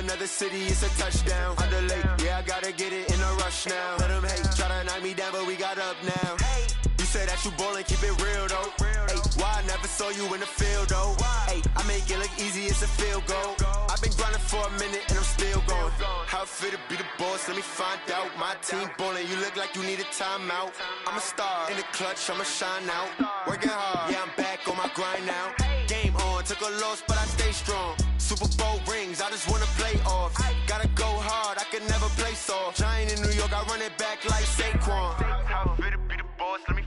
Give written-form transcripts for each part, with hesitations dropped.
another city, it's a touchdown. Underlay, yeah, I gotta get it in a rush now. Let them hate, try to knock me down, but we got up now. You say that you ballin', keep it real though. Hey, why I never saw you in the field though? Hey, I make it look easy, it's a field goal. I've been grinding for a minute and I'm still going. How it feel to be the boss, let me find out. My team ballin', you look like you need a timeout. I'm a star, in the clutch, I'ma shine out. Working hard, yeah, I'm back on my grind now. Game on, took a loss, but I stay strong. Super Bowl rings, I just wanna play off. Gotta go hard, I can never play soft. Giant in New York, I run it back like Saquon. How it feel to be the boss, let me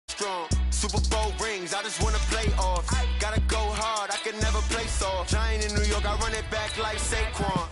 strong. Super Bowl rings, I just wanna play off. Gotta go hard, I can never play soft. Giant in New York, I run it back like Saquon.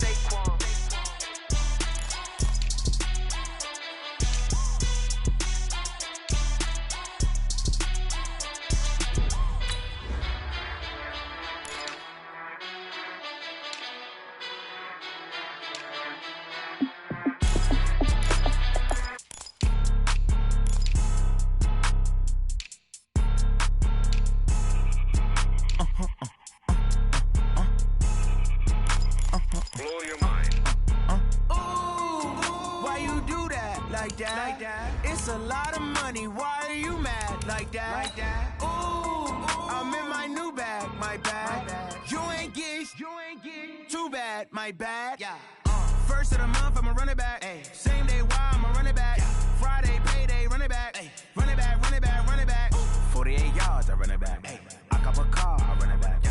It's a lot of money, why are you mad like that? Ooh, I'm in my new bag, my bad. You ain't get too bad, my bad. First of the month, I'ma run it back. Same day, why I'ma run it back. Friday, payday, run it back. Run it back, run it back, run it back. 48 yards, I run it back. I cop a car, I run it back.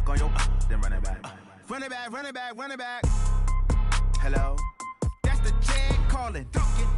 Go yo, then run it back. Run it back, run it back, run it back. Hello? That's the check calling.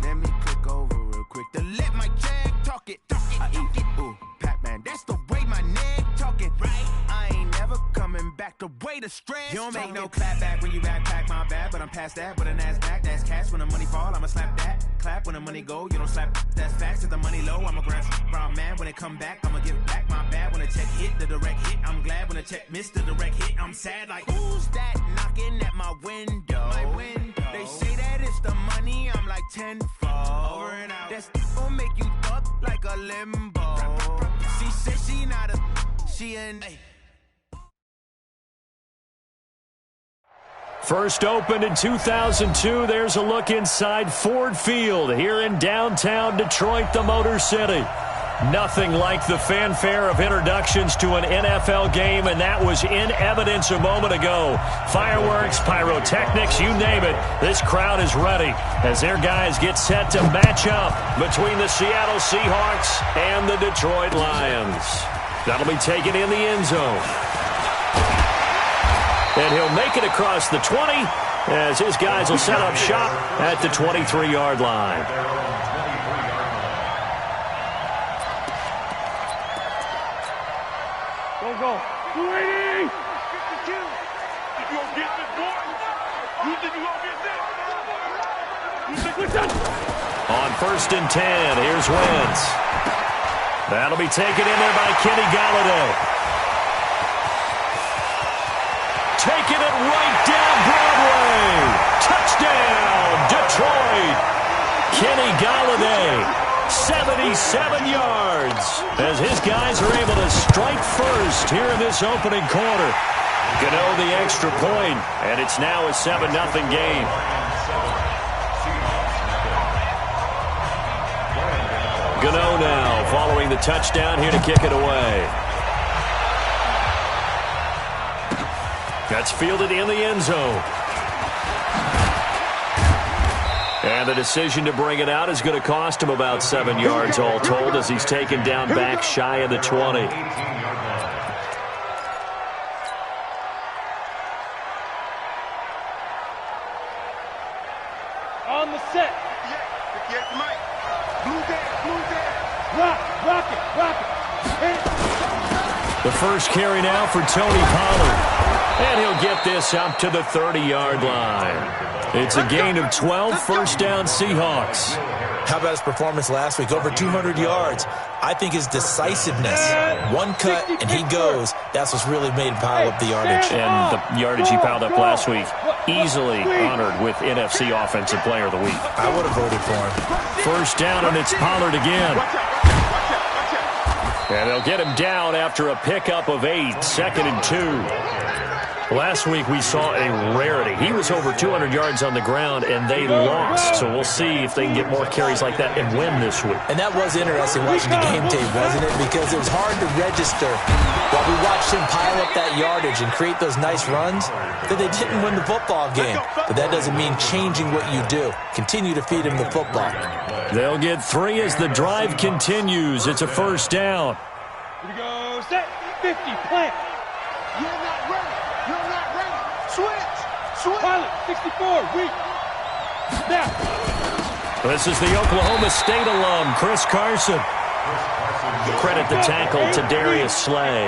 Let me click over real quick to let my check talk it. I eat it, ooh, Pac-Man. That's the way my neck talking. Right? I ain't never coming back the way the stress. You don't make no clap back when you backpack, my bad. But I'm past that, but a NASDAQ, that's cash. When the money fall, I'ma slap that. Clap when the money go, you don't slap. That's facts. If the money low, I'ma grab brown man. When it come back, I'ma give back my bad. When the check hit, the direct hit. I'm glad when the check missed the direct hit. I'm sad like, who's that knocking at my window? My window. They say that it's the money, I'm like tenfold. Over and out. That's gon' make you up like a limbo. She said she not a, she an. First opened in 2002, there's a look inside Ford Field here in downtown Detroit, the Motor City. Nothing like the fanfare of introductions to an NFL game, and that was in evidence a moment ago. Fireworks, pyrotechnics, you name it. This crowd is ready as their guys get set to match up between the Seattle Seahawks and the Detroit Lions. That'll be taken in the end zone. And he'll make it across the 20 as his guys will set up shop at the 23-yard line. Go. 280! 52! You gonna get this, boy? You think you gonna get this? You think we're done? On 1st and 10, here's Wentz. That'll be taken in there by Kenny Galladay. Taking it right down Broadway. Touchdown, Detroit. Kenny Galladay. 77 yards as his guys are able to strike first here in this opening quarter. Gano the extra point, and it's now a 7-0 game. Gano now following the touchdown here to kick it away. That's fielded in the end zone. And the decision to bring it out is going to cost him about 7 yards all told as he's taken down back shy of the 20. On the set. Get the mic. Blue there. Rock it. The first carry now for Tony Pollard. And he'll get this up to the 30-yard line. It's a gain of 12, first down Seahawks. How about his performance last week? Over 200 yards. I think his decisiveness, one cut and he goes, that's what's really made him pile up the yardage. And the yardage he piled up last week, easily honored with NFC Offensive Player of the Week. I would have voted for him. First down, and it's Pollard again. And they'll get him down after a pickup of 8, 2nd and 2. Last week we saw a rarity. He was over 200 yards on the ground, and they lost. So we'll see if they can get more carries like that and win this week. And that was interesting watching the game tape, wasn't it? Because it was hard to register while we watched him pile up that yardage and create those nice runs that they didn't win the football game. But that doesn't mean changing what you do. Continue to feed him the football. They'll get 3 as the drive continues. It's a first down. Here we go. Set. 50. Plant. You're not ready. You're not ready. Switch. Switch. Pilot. 64. Weak. Snap. This is the Oklahoma State alum, Chris Carson. Credit the tackle to Darius Slay.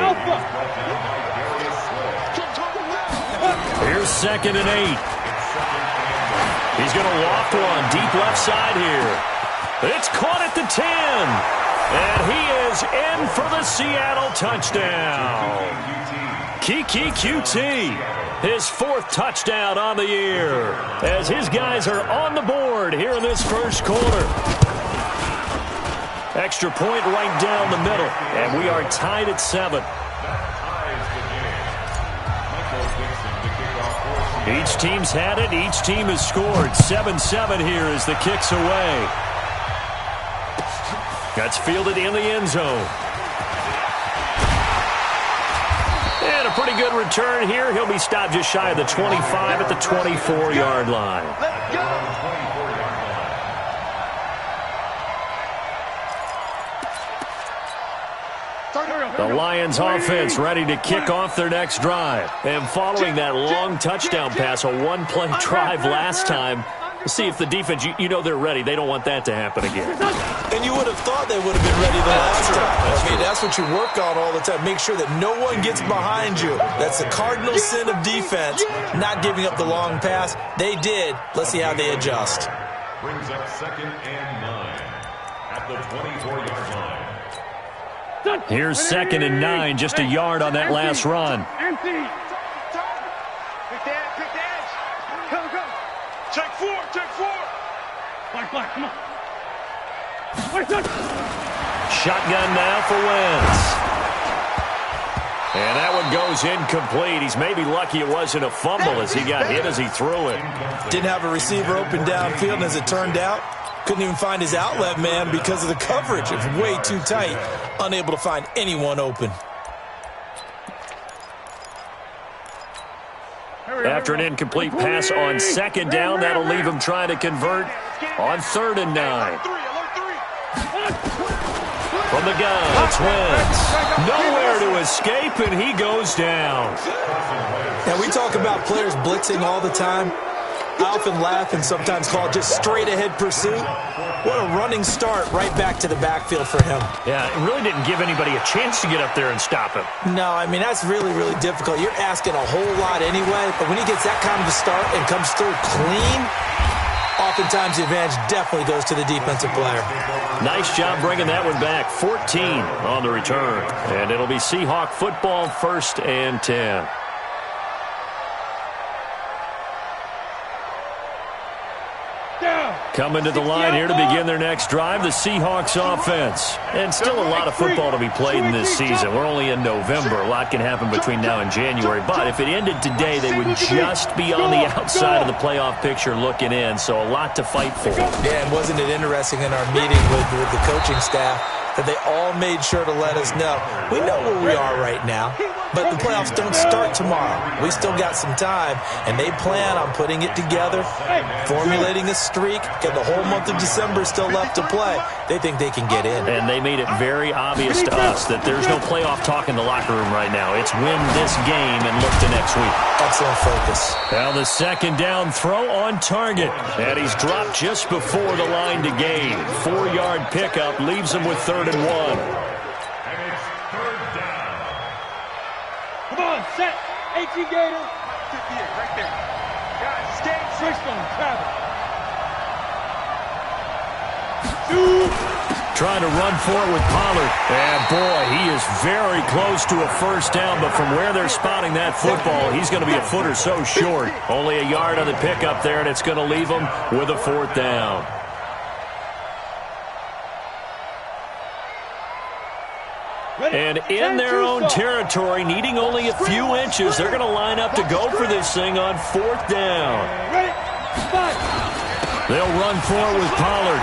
Here's 2nd and 8. He's going to loft one deep left side here. It's caught at the 10. And he is in for the Seattle touchdown. Kiki QT, his 4th touchdown on the year, as his guys are on the board here in this first quarter. Extra point right down the middle, and we are tied at 7. Each team's had it. Each team has scored. 7-7 here as the kick's away. That's fielded in the end zone. And a pretty good return here. He'll be stopped just shy of the 25 at the 24-yard line. The Lions offense ready to kick off their next drive. And following that long touchdown pass, a one-play drive last time, we'll see if the defense, you know they're ready. They don't want that to happen again. And you would have thought they would have been ready the last time. That's what you work on all the time. Make sure that no one gets behind you. That's the cardinal sin of defense, not giving up the long pass. They did. Let's see how they adjust. Brings up 2nd and 9 at the 24-yard line. Here's 2nd and 9, just a yard on that last run. Empty. Quick dash. Go. Check 4. Black, come on. Shotgun now for Wentz. And that one goes incomplete. He's maybe lucky it wasn't a fumble as he got hit as he threw it. Didn't have a receiver open downfield, and as it turned out, couldn't even find his outlet man because of the coverage. It was way too tight. Unable to find anyone open. After an incomplete pass on 2nd down, that'll leave him trying to convert on 3rd and 9. From the gun, it's Wentz. Nowhere to escape, and he goes down. Now, we talk about players blitzing all the time. I often laugh and sometimes call it just straight-ahead pursuit. What a running start right back to the backfield for him. Yeah, it really didn't give anybody a chance to get up there and stop him. No, I mean, that's really, really difficult. You're asking a whole lot anyway, but when he gets that kind of a start and comes through clean, oftentimes the advantage definitely goes to the defensive player. Nice job bringing that one back. 14 on the return. And it'll be Seahawk football, 1st and 10. Coming to the line here to begin their next drive, the Seahawks offense. And still a lot of football to be played in this season. We're only in November. A lot can happen between now and January. But if it ended today, they would just be on the outside of the playoff picture looking in. So a lot to fight for. Yeah, and wasn't it interesting in our meeting with the coaching staff that they all made sure to let us know. We know where we are right now, but the playoffs don't start tomorrow. We still got some time, and they plan on putting it together, formulating a streak, get the whole month of December still left to play. They think they can get in. And they made it very obvious to us that there's no playoff talk in the locker room right now. It's win this game and look to next week. Excellent focus. Now the 2nd down throw on target. And he's dropped just before the line to gain. 4-yard pickup leaves him with 3rd and 1. And it's 3rd down. Come on, set. 18 Gator. Right there. Guys, stay Trying to run for it with Pollard. And, boy, he is very close to a first down, but from where they're spotting that football, he's going to be a foot or so short. Only a yard on the pickup there, and it's going to leave him with a fourth down. And in their own territory, needing only a few inches, they're going to line up to go for this thing on fourth down. They'll run for it with Pollard.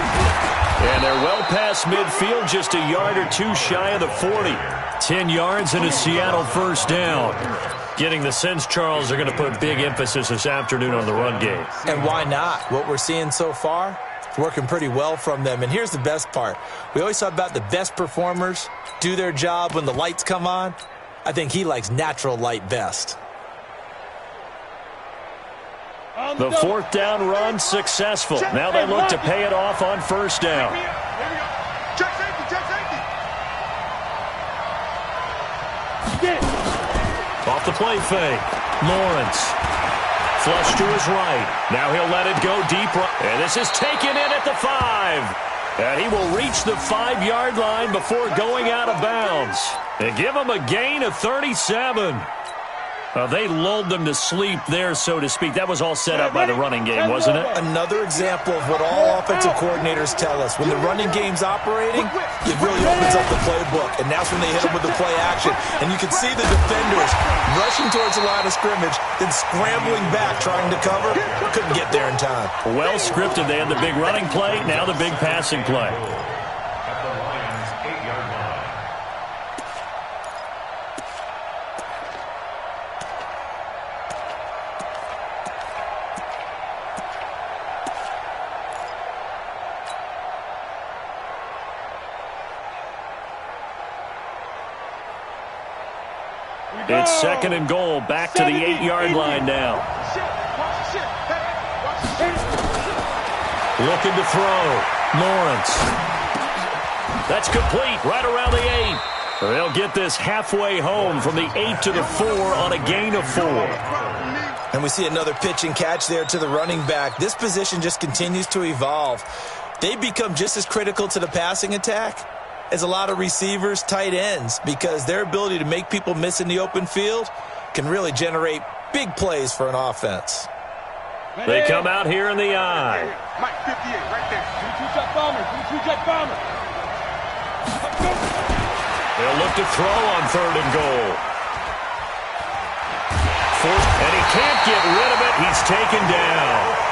And they're well past midfield, just a yard or two shy of the 40. 10 yards and a Seattle first down. Getting the sense, Charles, they're going to put big emphasis this afternoon on the run game. And why not? What we're seeing so far, it's working pretty well from them. And here's the best part. We always talk about the best performers do their job when the lights come on. I think he likes natural light best. The fourth down run successful. Now they look to pay it off on first down. Check safety, check safety. Off the play fake. Lawrence. Flush to his right. Now he'll let it go deep right. And this is taken in at the 5. And he will reach the 5-yard line before going out of bounds. They give him a gain of 37. They lulled them to sleep there, so to speak. That was all set up by the running game, wasn't it? Another example of what all offensive coordinators tell us. When the running game's operating, it really opens up the playbook. And that's when they hit them with the play action. And you can see the defenders rushing towards the line of scrimmage, then scrambling back, trying to cover. Couldn't get there in time. Well scripted. They had the big running play, now the big passing play. At the Lions' 8-yard line. It's second and goal, back to the 8-yard line now. Looking to throw. Lawrence. That's complete, right around the 8. They'll get this halfway home from the 8 to the 4 on a gain of 4. And we see another pitch and catch there to the running back. This position just continues to evolve. They become just as critical to the passing attack as a lot of receivers, tight ends, because their ability to make people miss in the open field can really generate big plays for an offense. They come out here in the eye. Mike 58, right there. Two-check bomber, two-check bomber. They'll look to throw on third and goal. And he can't get rid of it. He's taken down.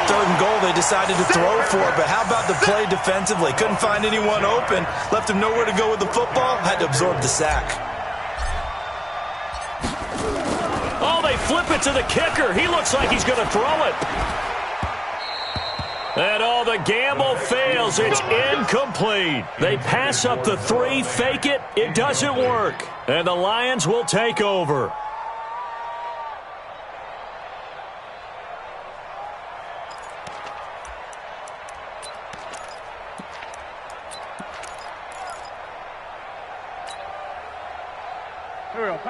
Third and goal, they decided to throw for it, but how about the play defensively? Couldn't find anyone open, left him nowhere to go with the football, had to absorb the sack. Oh, they flip it to the kicker. He looks like he's going to throw it. And all the gamble fails. It's incomplete. They pass up the 3, fake it. It doesn't work. And the Lions will take over.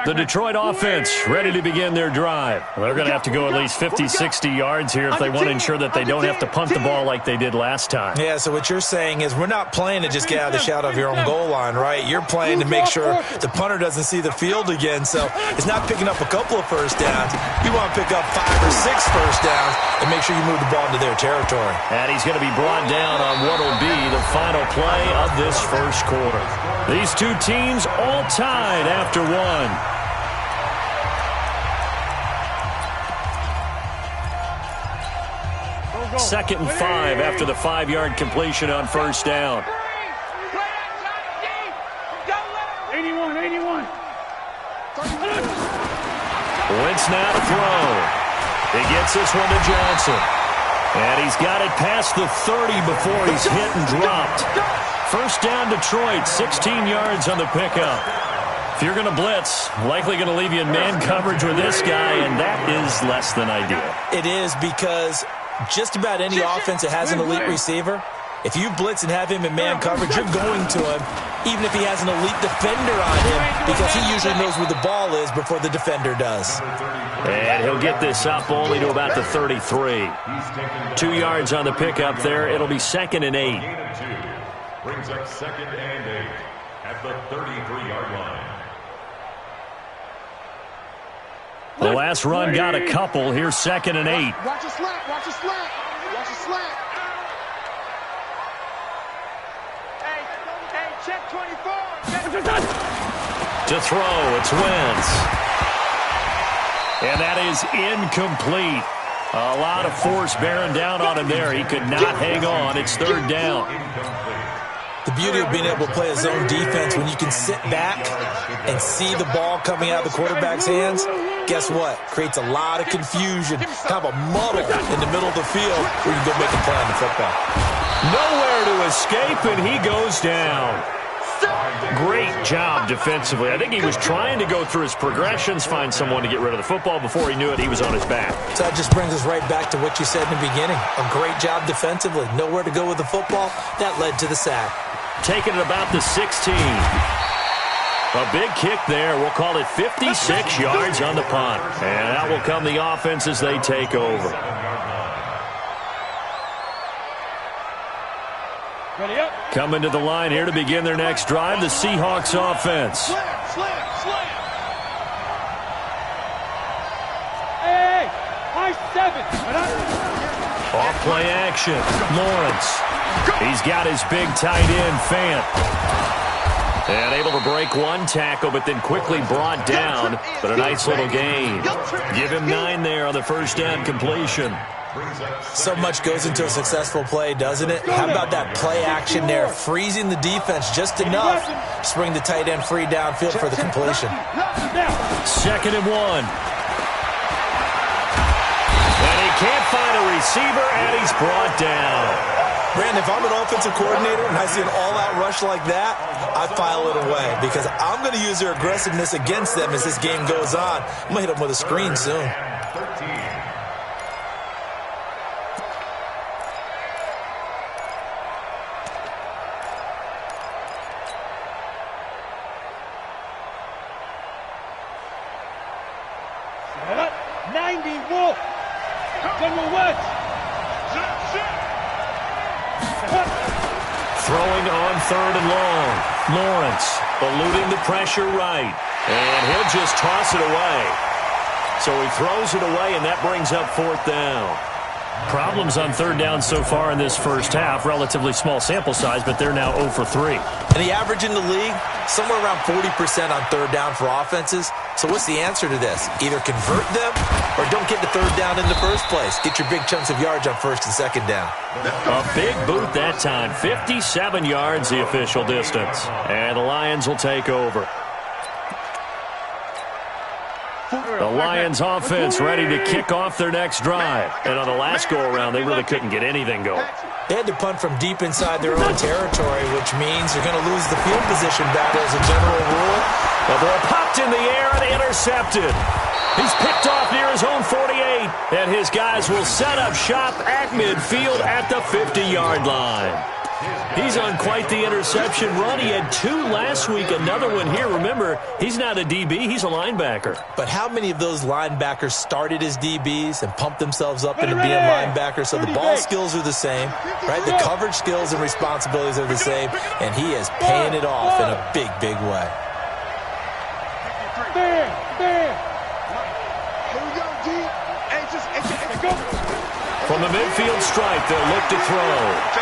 The Detroit offense ready to begin their drive. They're going to have to go at least 50, 60 yards here if they want to ensure that they don't have to punt the ball like they did last time. Yeah, so what you're saying is we're not playing to just get out of the shadow of your own goal line, right? You're playing to make sure the punter doesn't see the field again. So it's not picking up a couple of first downs. You want to pick up 5 or 6 first downs and make sure you move the ball into their territory. And he's going to be brought down on what will be the final play of this first quarter. These two teams all tied after one. Second and 5 after the 5-yard completion on first down. 81. Wentz now to throw. He gets this one to Johnson. And he's got it past the 30 before he's hit and dropped. First down Detroit, 16 yards on the pickup. If you're going to blitz, likely going to leave you in man coverage with this guy, and that is less than ideal. It is, because just about any offense that has an elite receiver, if you blitz and have him in man coverage, you're going to him. even if he has an elite defender on him, because he usually knows where the ball is before the defender does. And he'll get this up only to about the 33. 2 yards on the pickup there. It'll be 2nd and 8. Brings up 2nd and 8 at the 33-yard line. The last run got a couple. Here's 2nd and 8. Watch a slant. Watch a slant. Watch a slant. Hey, check 24. To throw, it's Wentz. And that is incomplete. A lot of force bearing down on him there. He could not hang on. It's 3rd down. The beauty of being able to play a zone defense when you can sit back and see the ball coming out of the quarterback's hands, guess what? Creates a lot of confusion, kind of a muddle in the middle of the field where you can go make a play on the football. Nowhere to escape, and he goes down. Great job defensively. I think he was trying to go through his progressions, find someone to get rid of the football. Before he knew it, he was on his back. So that just brings us right back to what you said in the beginning. A great job defensively. Nowhere to go with the football. That led to the sack. Taking it about the 16. A big kick there. We'll call it 56 yards on the punt. And that will come the offense as they take over. Ready up. Coming to the line here to begin their next drive, the Seahawks offense. Slam. Hey, high 7. Off play action. Lawrence. He's got his big tight end, Fant. And able to break one tackle, but then quickly brought down. But a nice little gain. Give him 9 there on the first down completion. So much goes into a successful play, doesn't it? How about that play action there? Freezing the defense just enough to bring the tight end free downfield for the completion. 2nd and 1. And he can't find a receiver, and he's brought down. Brandon, if I'm an offensive coordinator and I see an all-out rush like that, I file it away because I'm going to use their aggressiveness against them as this game goes on. I'm going to hit them with a screen soon. 13. Throwing on 3rd and long. Lawrence eluding the pressure right. And he'll just toss it away. So he throws it away, and that brings up 4th down. Problems on 3rd down so far in this first half. Relatively small sample size, but they're now 0 for 3. And the average in the league, somewhere around 40% on 3rd down for offenses. So what's the answer to this? Either convert them or don't get the 3rd down in the first place. Get your big chunks of yards on 1st and 2nd down. A big boot that time. 57 yards the official distance. And the Lions will take over. The Lions offense ready to kick off their next drive. And on the last go-around, they really couldn't get anything going. They had to punt from deep inside their own territory, which means you're going to lose the field position battle as a general rule. The ball popped in the air and intercepted. He's picked off near his own 48. And his guys will set up shop at midfield at the 50-yard line. He's on quite the interception run. He had 2 last week, another one here. Remember, he's not a DB, he's a linebacker. But how many of those linebackers started as DBs and pumped themselves up into being linebackers? So the ball skills are the same, right? The coverage skills and responsibilities are the same, and he is paying it off in a big, big way. Here we go, D. Go. From the midfield stripe, they'll look to throw.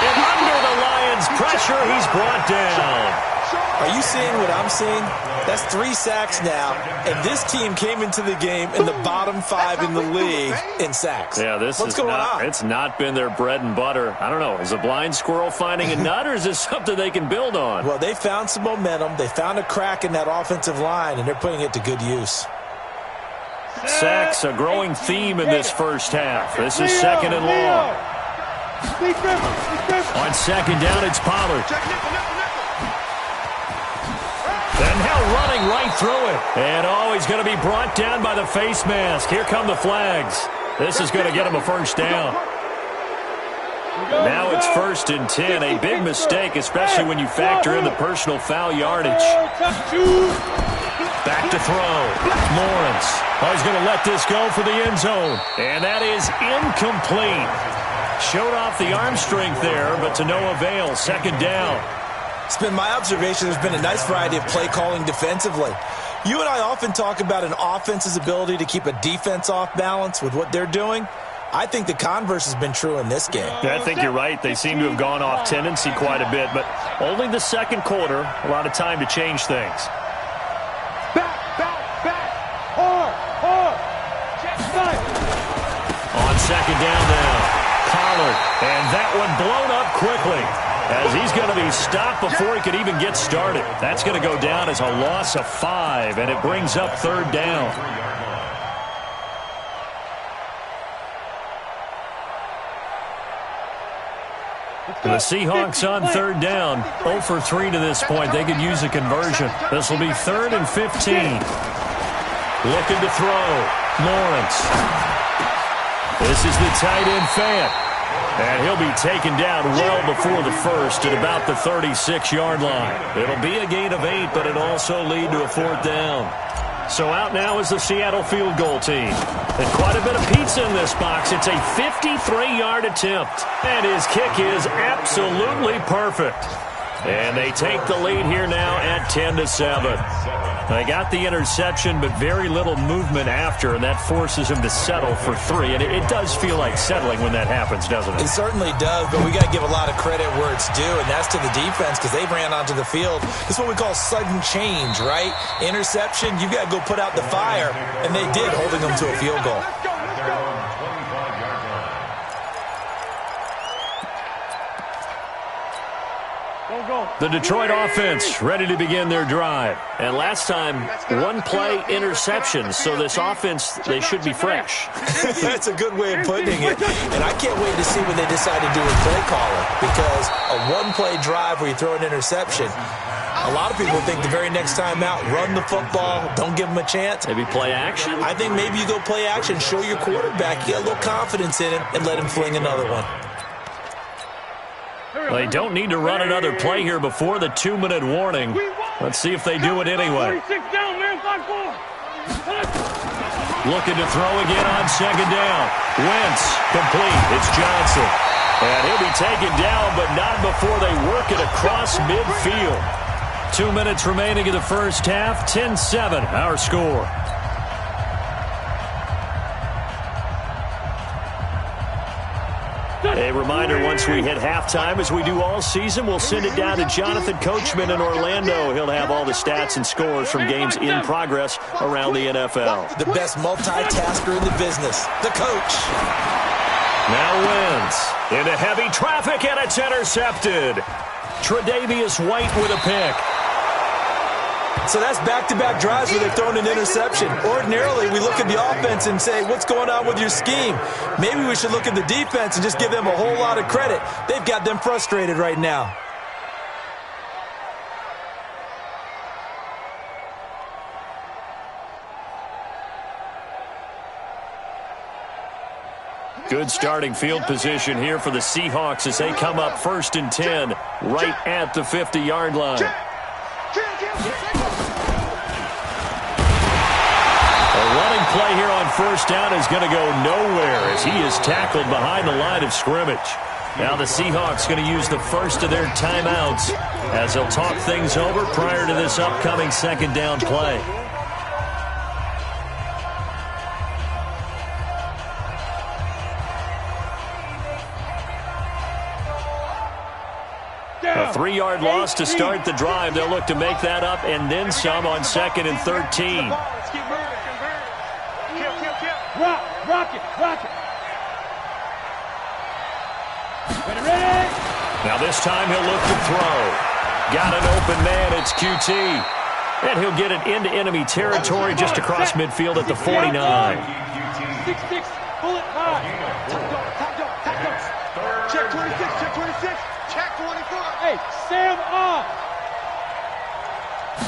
And under the Lions' pressure, he's brought down. Are you seeing what I'm seeing? That's 3 sacks now, and this team came into the game in the bottom 5 in the league in sacks. Yeah, What's going on? It's not been their bread and butter. I don't know. Is a blind squirrel finding a nut, or is this something they can build on? Well, they found some momentum. They found a crack in that offensive line, and they're putting it to good use. Sacks, a growing theme in this first half. This is 2nd and long. On 2nd down, it's Pollard. And now running right through it. And, he's going to be brought down by the face mask. Here come the flags. This is going to get him a first down. Now it's 1st and 10. A big mistake, especially when you factor in the personal foul yardage. Back to throw. Lawrence. Oh, he's going to let this go for the end zone. And that is incomplete. Showed off the arm strength there, but to no avail. 2nd down. It's been my observation there's been a nice variety of play calling defensively. You and I often talk about an offense's ability to keep a defense off balance with what they're doing. I think the converse has been true in this game. Yeah, I think you're right. They seem to have gone off tendency quite a bit, but only the 2nd quarter, a lot of time to change things. Back. Hard. On 2nd down now, Pollard, and that one blown up quickly as he's going to be stopped before he could even get started. That's going to go down as a loss of 5, and it brings up 3rd down. The Seahawks on 3rd down, 0 for 3 to this point. They could use a conversion. This will be 3rd and 15. Looking to throw. Lawrence. This is the tight end Fant. And he'll be taken down well before the first at about the 36-yard line. It'll be a gain of 8, but it'll also lead to a 4th down. So out now is the Seattle field goal team. And quite a bit of pizza in this box. It's a 53-yard attempt. And his kick is absolutely perfect. And they take the lead here now at 10-7. They got the interception, but very little movement after, and that forces him to settle for 3. And it does feel like settling when that happens, doesn't it? It certainly does, but we got to give a lot of credit where it's due, and that's to the defense because they ran onto the field. It's what we call sudden change, right? Interception, you've got to go put out the fire, and they did, holding them to a field goal. The Detroit offense ready to begin their drive. And last time, 1-play interception. So this offense, they should be fresh. That's a good way of putting it. And I can't wait to see what they decide to do with play calling. Because a 1-play drive where you throw an interception, a lot of people think the very next time out, run the football, don't give them a chance. Maybe play action? I think maybe you go play action, show your quarterback, get a little confidence in him, and let him fling another one. They don't need to run another play here before the 2-minute warning. Let's see if they do it anyway. Looking to throw again on 2nd down. Wentz, complete. It's Johnson. And he'll be taken down, but not before they work it across midfield. 2 minutes remaining in the first half. 10-7, our score. A reminder, once we hit halftime, as we do all season, we'll send it down to Jonathan Coachman in Orlando. He'll have all the stats and scores from games in progress around the NFL. The best multitasker in the business, the coach. Now wins into heavy traffic, and it's intercepted. Tre'Davious White with a pick. So that's back-to-back drives where they've thrown an interception. Ordinarily, we look at the offense and say, what's going on with your scheme? Maybe we should look at the defense and just give them a whole lot of credit. They've got them frustrated right now. Good starting field position here for the Seahawks as they come up 1st and 10 right at the 50-yard line. A running play here on 1st down is going to go nowhere as he is tackled behind the line of scrimmage. Now the Seahawks going to use the first of their timeouts as they'll talk things over prior to this upcoming 2nd down play. A 3-yard loss to start the drive. They'll look to make that up and then some on 2nd and 13. Rock it. Ready. Now this time he'll look to throw. Got an open man. It's QT. And he'll get it into enemy territory just across midfield at the 49. 6-6, bullet high. Check 26. Check 24. Hey, Sam off.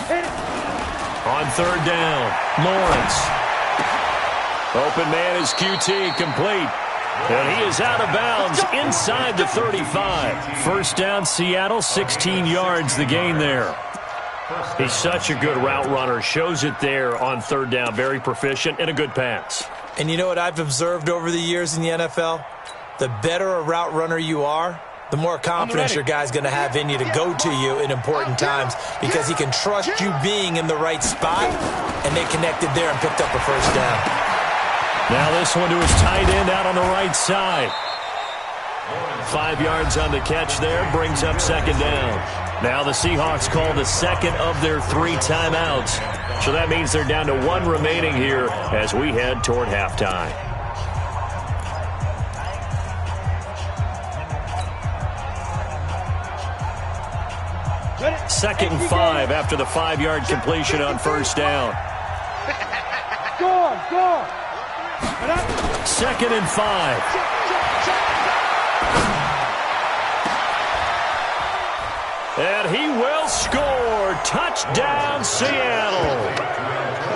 Hit it. On 3rd down, Lawrence. Open man is QT, complete. And he is out of bounds inside the 35. First down, Seattle, 16 yards the gain there. He's such a good route runner. Shows it there on third down. Very proficient and a good pass. And you know what I've observed over the years in the NFL? The better a route runner you are, the more confidence your guy's going to have in you to go to you in important times because he can trust you being in the right spot, and they connected there and picked up a first down. Now this one to his tight end out on the right side. 5 yards on the catch there, brings up second down. Now the Seahawks call the second of their 3 timeouts. So that means they're down to 1 remaining here as we head toward halftime. Second and 5 after the 5-yard completion on first down. Go on, go on. Second and 5. And he will score. Touchdown, Seattle.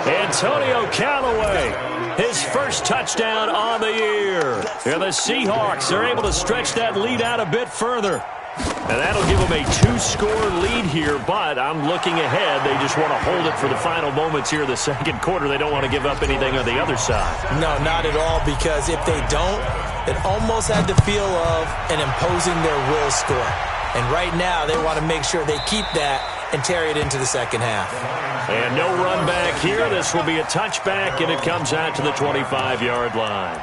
Antonio Callaway, his first touchdown on the year. And the Seahawks are able to stretch that lead out a bit further. And that'll give them a 2-score lead here, but I'm looking ahead. They just want to hold it for the final moments here of the second quarter. They don't want to give up anything on the other side. No, not at all, because if they don't, it almost had the feel of an imposing their will score. And right now, they want to make sure they keep that and carry it into the second half. And no run back here. This will be a touchback, and it comes out to the 25-yard line.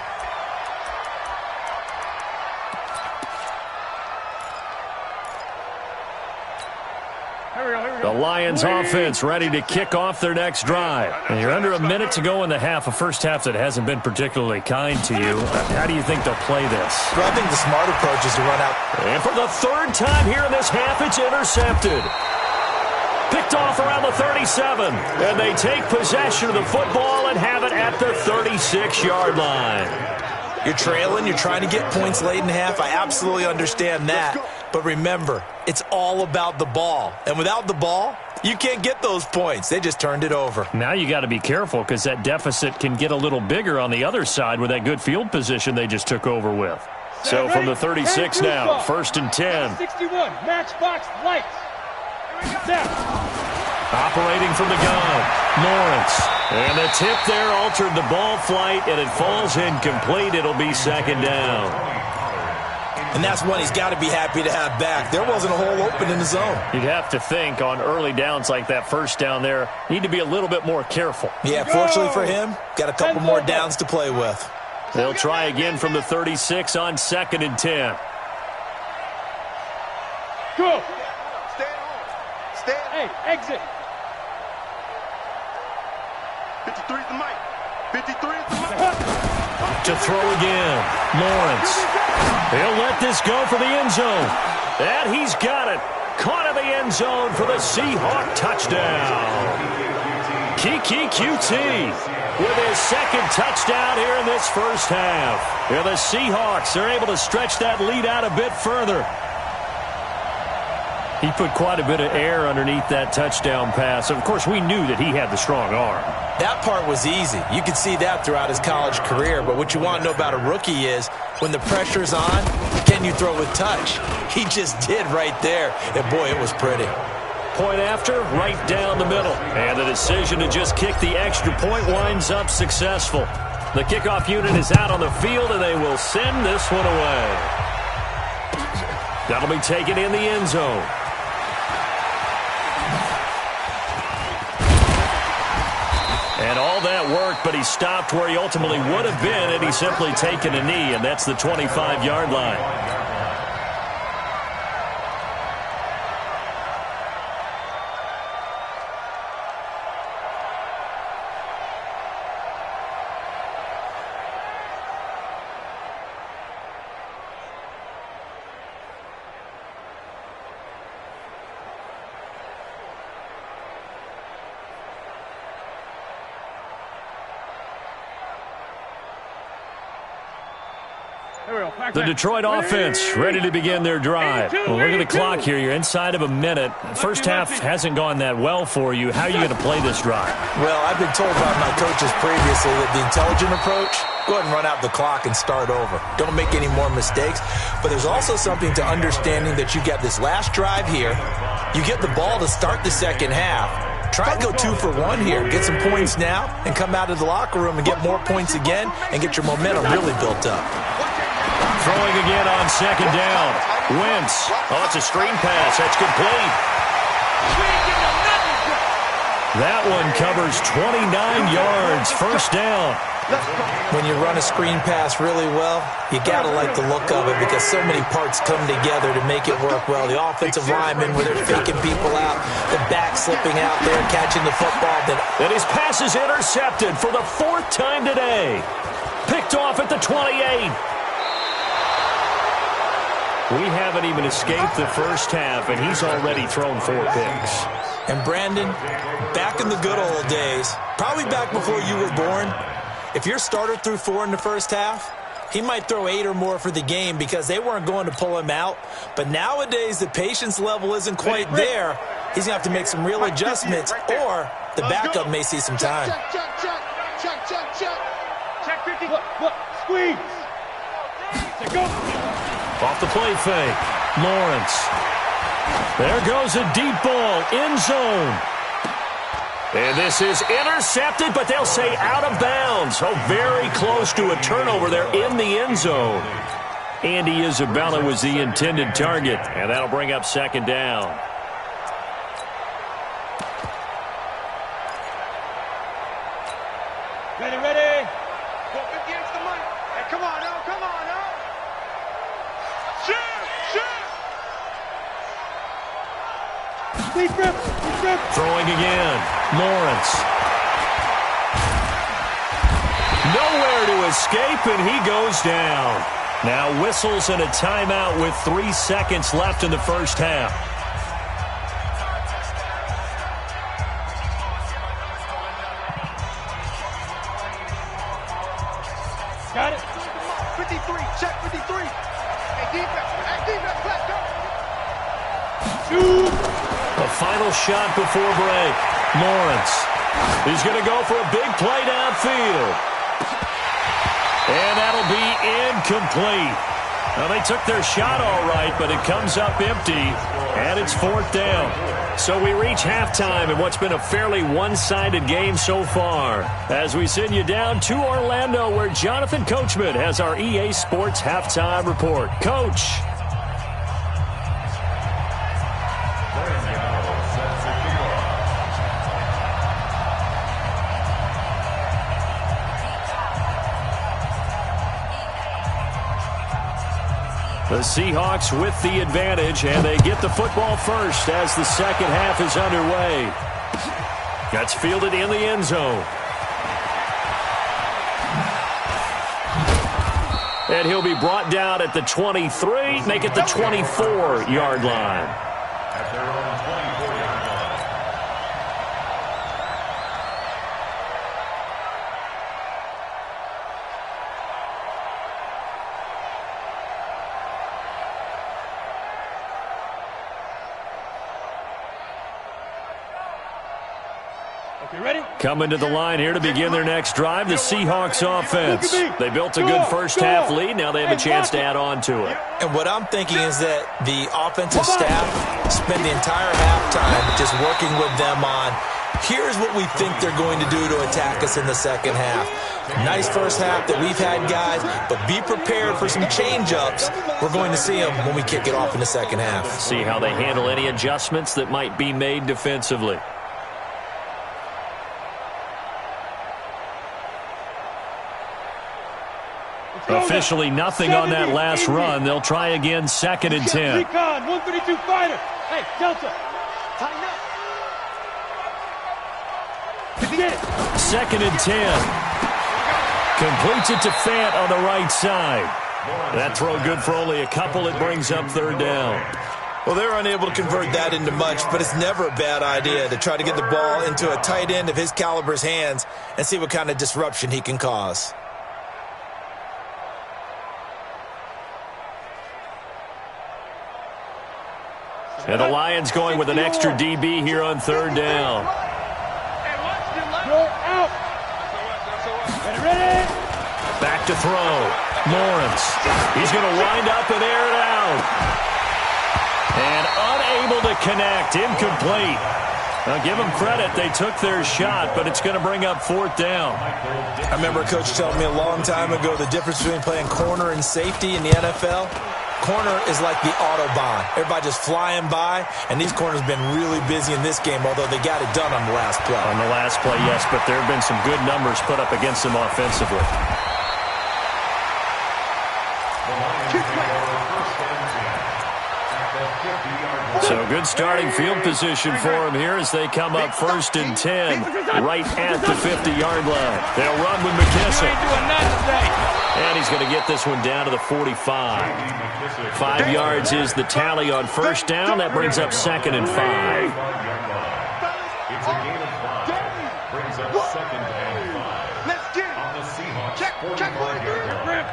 The Lions offense ready to kick off their next drive. And you're under a minute to go in the half, a first half that hasn't been particularly kind to you. How do you think they'll play this? Well, I think the smart approach is to run out. And for the 3rd time here in this half, it's intercepted. Picked off around the 37. And they take possession of the football and have it at the 36-yard line. You're trailing. You're trying to get points late in half. I absolutely understand that. But remember, it's all about the ball. And without the ball, you can't get those points. They just turned it over. Now you got to be careful because that deficit can get a little bigger on the other side with that good field position they just took over with. So from the 36 now, 1st and 10. 61, matchbox lights. Operating from the gun, Lawrence. And the tip there altered the ball flight, and it falls incomplete. It'll be second down. And that's one he's got to be happy to have back. There wasn't a hole open in the zone. You'd have to think on early downs like that first down there, need to be a little bit more careful. Yeah, fortunately for him, got a couple more downs to play with. They'll try again from the 36 on 2nd and 10. Go. Stand on. Stand. Hey, exit. 53 is the mic. 53 is the mic. To throw again, Lawrence. He'll let this go for the end zone. And he's got it. Caught in the end zone for the Seahawk touchdown. Kiki QT with his 2nd touchdown here in this first half. And the Seahawks are able to stretch that lead out a bit further. He put quite a bit of air underneath that touchdown pass. Of course, we knew that he had the strong arm. That part was easy. You could see that throughout his college career. But what you want to know about a rookie is when the pressure's on, can you throw with touch? He just did right there. And, boy, it was pretty. Point after, right down the middle. And the decision to just kick the extra point winds up successful. The kickoff unit is out on the field, and they will send this one away. That'll be taken in the end zone. And all that work, but he stopped where he ultimately would have been had he simply taken a knee, and that's the 25-yard line. The Detroit offense ready to begin their drive. Well, look at the clock here. You're inside of a minute. First half hasn't gone that well for you. How are you going to play this drive? Well, I've been told by my coaches previously that the intelligent approach, go ahead and run out the clock and start over. Don't make any more mistakes. But there's also something to understanding that you get this last drive here. You get the ball to start the second half. Try and go 2 for 1 here. Get some points now and come out of the locker room and get more points again and get your momentum really built up. Throwing again on second down. Wentz. Oh, it's a screen pass. That's complete. That one covers 29 yards. First down. When you run a screen pass really well, you got to like the look of it because so many parts come together to make it work well. The offensive lineman where they're faking people out, the back slipping out there, catching the football. And his pass is intercepted for the 4th time today. Picked off at the 28. We haven't even escaped the first half, and he's already thrown 4 picks. And Brandon, back in the good old days, probably back before you were born, if your starter threw 4 in the first half, he might throw 8 or more for the game because they weren't going to pull him out. But nowadays, the patience level isn't quite there. He's going to have to make some real adjustments, or the backup may see some time. Check 50. Look, squeeze. Go. Off the play fake. Lawrence. There goes a deep ball. End zone. And this is intercepted, but they'll say out of bounds. Oh, very close to a turnover there in the end zone. Andy Isabella was the intended target, and that'll bring up second down. Ready, ready. Go 50 extra money. Hey, come on now, come on now. Throwing again. Lawrence. Nowhere to escape, and he goes down. Now whistles and a timeout with 3 seconds left in the first half. Got it. 53. Check 53. Hey, defense, let's go. Shoot. A final shot before break. Lawrence. He's going to go for a big play downfield. And that'll be incomplete. Now, they took their shot all right, but it comes up empty, and it's 4th down. So we reach halftime in what's been a fairly one-sided game so far, as we send you down to Orlando, where Jonathan Coachman has our EA Sports Halftime Report. Coach. The Seahawks with the advantage, and they get the football first as the second half is underway. That's fielded in the end zone. And he'll be brought down at the 23, make it the 24-yard line. At their own 24-yard line. Coming to the line here to begin their next drive, the Seahawks offense. They built a good first half lead. Now they have a chance to add on to it. And what I'm thinking is that the offensive staff spend the entire halftime just working with them on, here's what we think they're going to do to attack us in the second half. Nice first half that we've had, guys, but be prepared for some change-ups. We're going to see them when we kick it off in the second half. See how they handle any adjustments that might be made defensively. Officially nothing on that last run. They'll try again, 2nd and 10. Recon, 132 fighter. Hey, Delta, tighten up. 2nd and 10. Completes it to Fant on the right side. That throw good for only a couple. It brings up 3rd down. Well, they're unable to convert that into much, but it's never a bad idea to try to get the ball into a tight end of his caliber's hands and see what kind of disruption he can cause. And the Lions going with an extra DB here on third down. Back to throw. Lawrence. He's going to wind up and air it out. And unable to connect. Incomplete. Now, give them credit. They took their shot, but it's going to bring up fourth down. I remember a coach telling me a long time ago the difference between playing corner and safety in the NFL. Corner is like the Autobahn. Everybody just flying by, and these corners have been really busy in this game, although they got it done on the last play. On the last play, yes, but there have been some good numbers put up against them offensively. So good starting field position for him here as they come up 1st and 10 right at the 50-yard line. They'll run with McKissick. And he's going to get this one down to the 45. 5 yards is the tally on first down. That brings up 2nd and 5. It's a gain of 5. Brings up 2nd and 5. Let's get it. On the Seahawks, Check 45-yard line.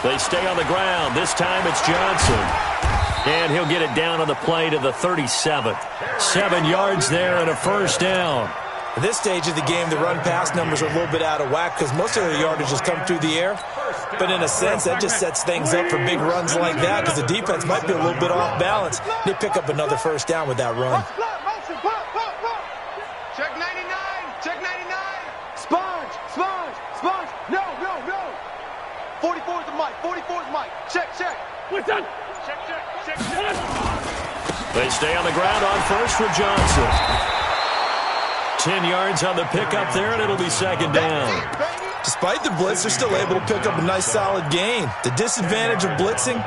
They stay on the ground. This time it's Johnson. And he'll get it down on the play to the 37. 7 yards there and a first down. At this stage of the game, the run-pass numbers are a little bit out of whack because most of the yardage has come through the air. But in a sense, that just sets things up for big runs like that because the defense might be a little bit off balance. They pick up another first down with that run. Check 99. Check 99. Sponge. Sponge. Sponge. No. 44 is the mic. 44 is Mike. Check. What's done? Check. They stay on the ground on first with Johnson. 10 yards on the pickup there, and it'll be 2nd down. Despite the blitz, they're still able to pick up a nice solid gain. The disadvantage of blitzing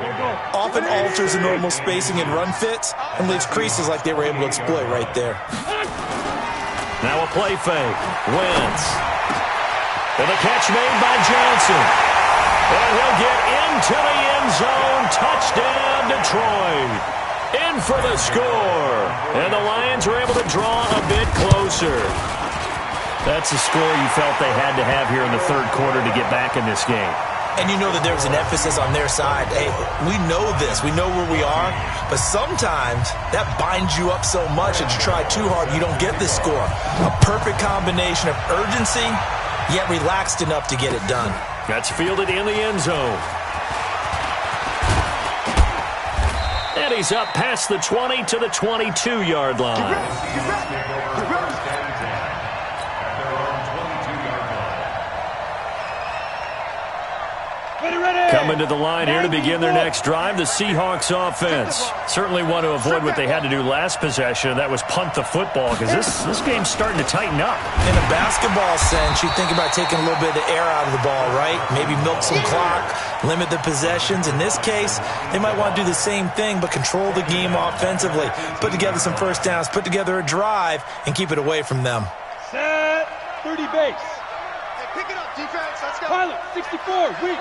often alters the normal spacing and run fits and leaves creases like they were able to exploit right there. Now a play fake. Wentz. And the catch made by Johnson. And he'll get into the end zone. Touchdown, Detroit. In for the score. And the Lions were able to draw a bit closer. That's the score you felt they had to have here in the third quarter to get back in this game. And you know that there was an emphasis on their side. Hey, we know this. We know where we are. But sometimes that binds you up so much that you try too hard, you don't get this score. A perfect combination of urgency, yet relaxed enough to get it done. That's fielded in the end zone. And he's up past the 20 to the 22-yard line. Coming to the line here to begin their next drive, the Seahawks offense. Certainly want to avoid what they had to do last possession, and that was punt the football, because this game's starting to tighten up. In a basketball sense, you think about taking a little bit of the air out of the ball, right? Maybe milk some clock, limit the possessions. In this case, they might want to do the same thing, but control the game offensively. Put together some first downs, put together a drive, and keep it away from them. Set 30 base. Hey, pick it up, defense. Let's go. Pilot 64. Weak.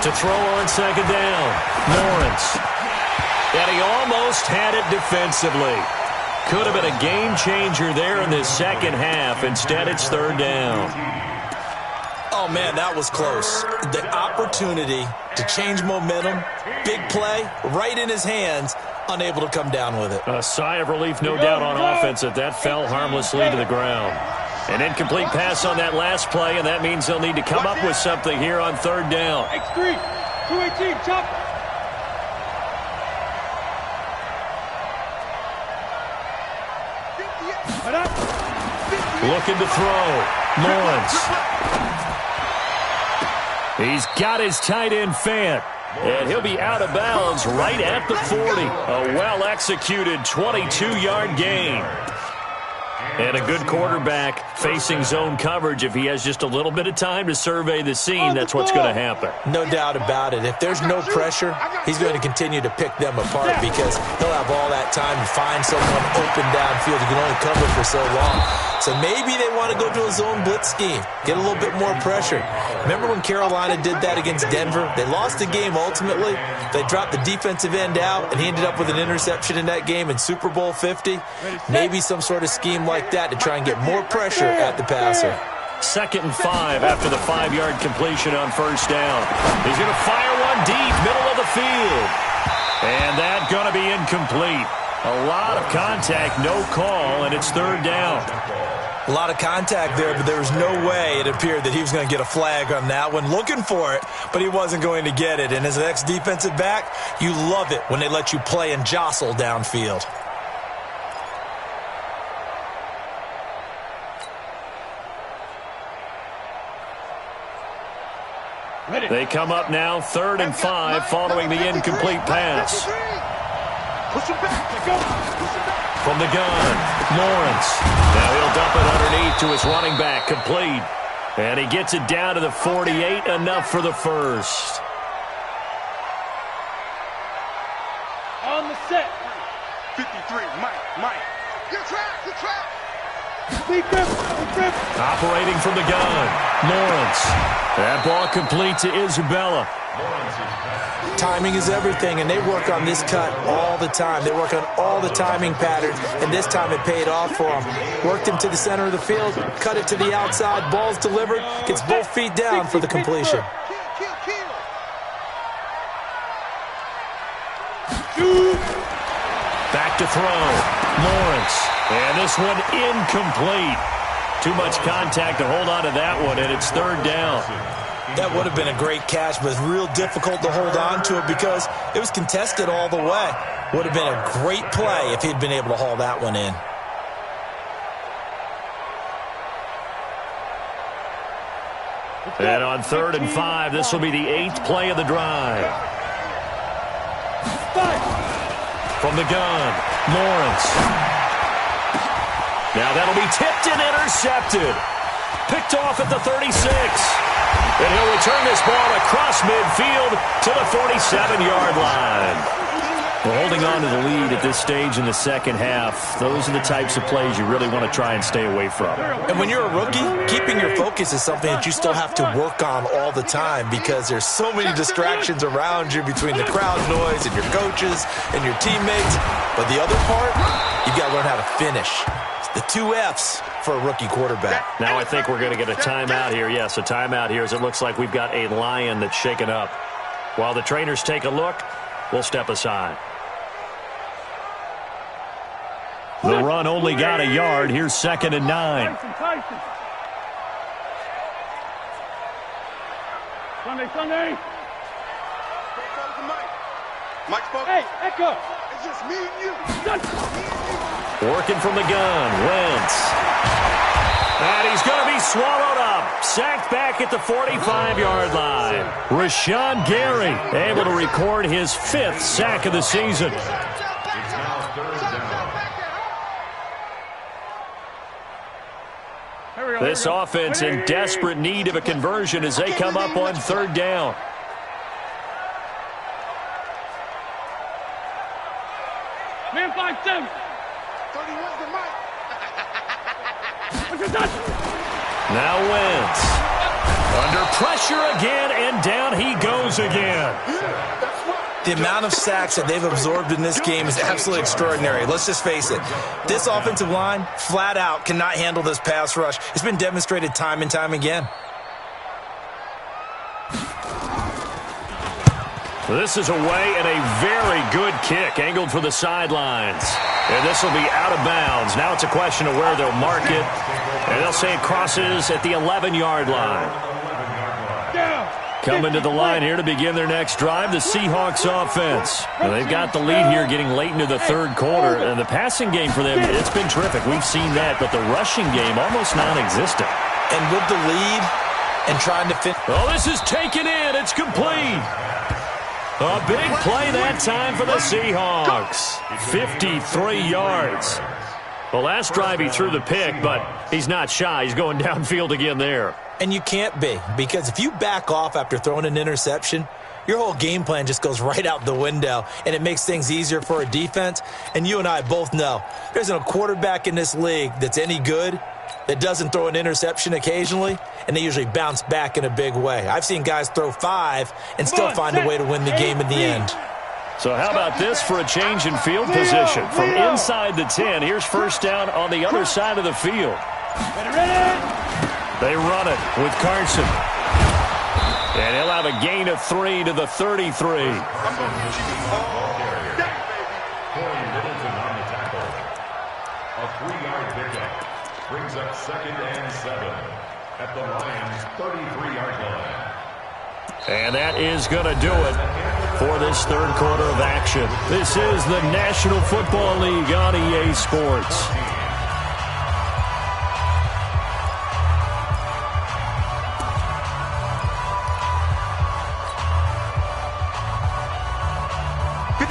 To throw on 2nd down, Lawrence. And he almost had it defensively. Could have been a game changer there in this second half. Instead, it's 3rd down. Oh, man, that was close. The opportunity to change momentum, big play, right in his hands, unable to come down with it. A sigh of relief, no doubt, on offense that fell harmlessly to the ground. An incomplete pass on that last play, and that means they'll need to come up with something here on 3rd down. X3, 218, chop. Looking to throw. Lawrence. He's got his tight end Fant. And he'll be out of bounds right at the 40. A well-executed 22-yard gain. And a good quarterback facing zone coverage. If he has just a little bit of time to survey the scene, that's what's going to happen. No doubt about it. If there's no pressure, he's going to continue to pick them apart because he'll have all that time to find someone open downfield. He can only cover for so long. So maybe they want to go to a zone blitz scheme, get a little bit more pressure. Remember when Carolina did that against Denver? They lost the game ultimately. They dropped the defensive end out, and he ended up with an interception in that game in Super Bowl 50. Maybe some sort of scheme like that to try and get more pressure at the passer. 2nd and 5 after the 5-yard completion on 1st down. He's going to fire one one deep, middle of the field. And that's going to be incomplete. A lot of contact, no call, and it's third down. A lot of contact there, but there was no way it appeared that he was going to get a flag on that one. Looking for it, but he wasn't going to get it. And as an ex-defensive back, you love it when they let you play and jostle downfield. They come up now, 3rd and 5, following the incomplete pass. From the gun, Lawrence. Now he'll dump it underneath to his running back, complete. And he gets it down to the 48, enough for the first. On the set. 53, Mike. You're trapped. Big grip. Operating from the gun, Lawrence. That ball complete to Isabella. Timing is everything, and they work on this cut all the time. They work on all the timing patterns, and this time it paid off for them. Worked him to the center of the field, cut it to the outside, ball's delivered, gets both feet down for the completion. Back to throw, Lawrence. And this one incomplete. Too much contact to hold on to that one, and it's third down. That would have been a great catch, but it's real difficult to hold on to it because it was contested all the way. Would have been a great play if he'd been able to haul that one in. And on 3rd and 5, this will be the 8th play of the drive. From the gun, Lawrence. Now that'll be tipped and intercepted. Picked off at the 36. And he'll return this ball across midfield to the 47-yard line. Well, holding on to the lead at this stage in the second half, those are the types of plays you really want to try and stay away from. And when you're a rookie, keeping your focus is something that you still have to work on all the time because there's so many distractions around you between the crowd noise and your coaches and your teammates. But the other part, you've got to learn how to finish. It's the 2 F's for a rookie quarterback. Now I think we're going to get a timeout here. Yes, a timeout here as it looks like we've got a lion that's shaken up. While the trainers take a look, we'll step aside. The run only got a yard. Here's 2nd and 9. Sunday. Hey, Echo. It's just me and you. Working from the gun, Wentz. And he's going to be swallowed up. Sacked back at the 45-yard line. Rashawn Gary able to record his 5th sack of the season. This offense in desperate need of a conversion as they come up on 3rd down. Man 5-7. 31's the mic. Now Wentz. Under pressure again, and down he goes again. The amount of sacks that they've absorbed in this game is absolutely extraordinary. Let's just face it. This offensive line, flat out, cannot handle this pass rush. It's been demonstrated time and time again. This is away and a very good kick angled for the sidelines. And this will be out of bounds. Now it's a question of where they'll mark it. And they'll say it crosses at the 11-yard line. Coming to the line here to begin their next drive, the Seahawks offense. Well, they've got the lead here getting late into the 3rd quarter. And the passing game for them, it's been terrific. We've seen that, but the rushing game almost non-existent. And with the lead and trying to fit. Oh, this is taken in. It's complete. A big play that time for the Seahawks. 53 yards. The last drive he threw the pick, but he's not shy. He's going downfield again there. And you can't be, because if you back off after throwing an interception, your whole game plan just goes right out the window, and it makes things easier for a defense. And you and I both know there's a quarterback in this league that's any good that doesn't throw an interception occasionally, and they usually bounce back in a big way. I've seen guys throw 5 and still find a way to win the game in the end. So how about this for a change in field position? From inside the 10, here's 1st down on the other side of the field. They run it with Carson. And he'll have a gain of 3 to the 33. Corey Middleton on the tackle. A 3-yard pickup brings up 2nd and 7 at the Lions' 33-yard line. And that is going to do it for this third quarter of action. This is the National Football League on EA Sports.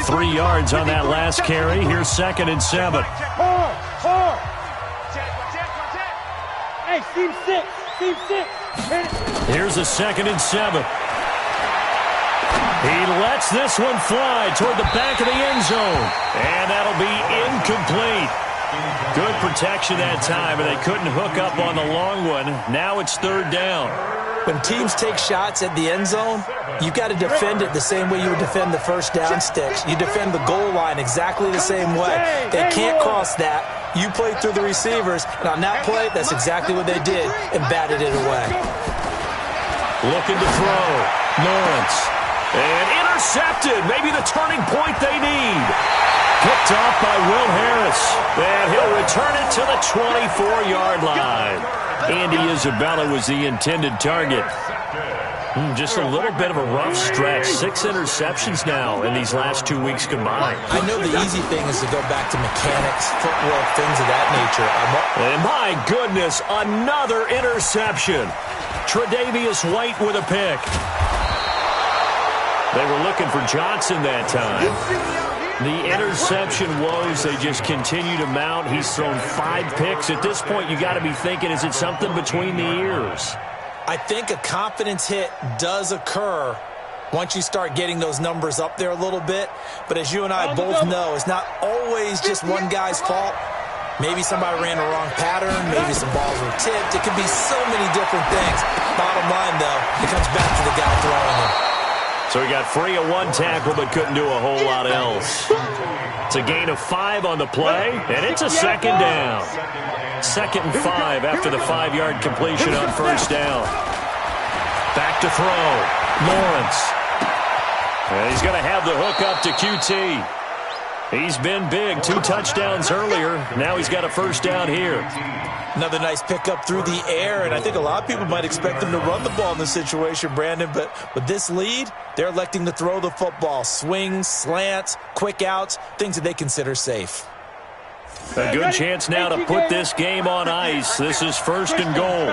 Three yards on that last carry. Here's 2nd and 7. Hey, team 6. Team 6. Here's a 2nd and 7. He lets this one fly toward the back of the end zone. And that'll be incomplete. Good protection that time, and they couldn't hook up on the long one. Now it's 3rd down. When teams take shots at the end zone, you've got to defend it the same way you would defend the first down sticks. You defend the goal line exactly the same way. They can't cross that. You play through the receivers, and on that play, that's exactly what they did and batted it away. Looking to throw. Lawrence. And intercepted. Maybe the turning point they need. Picked off by Will Harris. And he'll return it to the 24-yard line. Andy Isabella was the intended target. Just a little bit of a rough stretch. 6 interceptions now in these last 2 weeks combined. I know the easy thing is to go back to mechanics, footwork, things of that nature. And my goodness, another interception. Tre'Davious White with a pick. They were looking for Johnson that time. The interception woes, they just continue to mount. He's thrown 5 picks. At this point, you got to be thinking, is it something between the ears? I think a confidence hit does occur once you start getting those numbers up there a little bit. But as you and I both know, it's not always just one guy's fault. Maybe somebody ran the wrong pattern. Maybe some balls were tipped. It could be so many different things. Bottom line, though, it comes back to the guy throwing them. So he got free of 1 tackle but couldn't do a whole lot else. It's a gain of 5 on the play, and it's a 2nd down. 2nd and 5 after the 5-yard completion on 1st down. Back to throw. Lawrence. And he's going to have the hook up to QT. He's been big. 2 touchdowns earlier. Now he's got a 1st down here. Another nice pickup through the air, and I think a lot of people might expect them to run the ball in this situation, Brandon, but with this lead, they're electing to throw the football. Swings, slants, quick outs, things that they consider safe. A good chance now to put this game on ice. This is 1st and goal.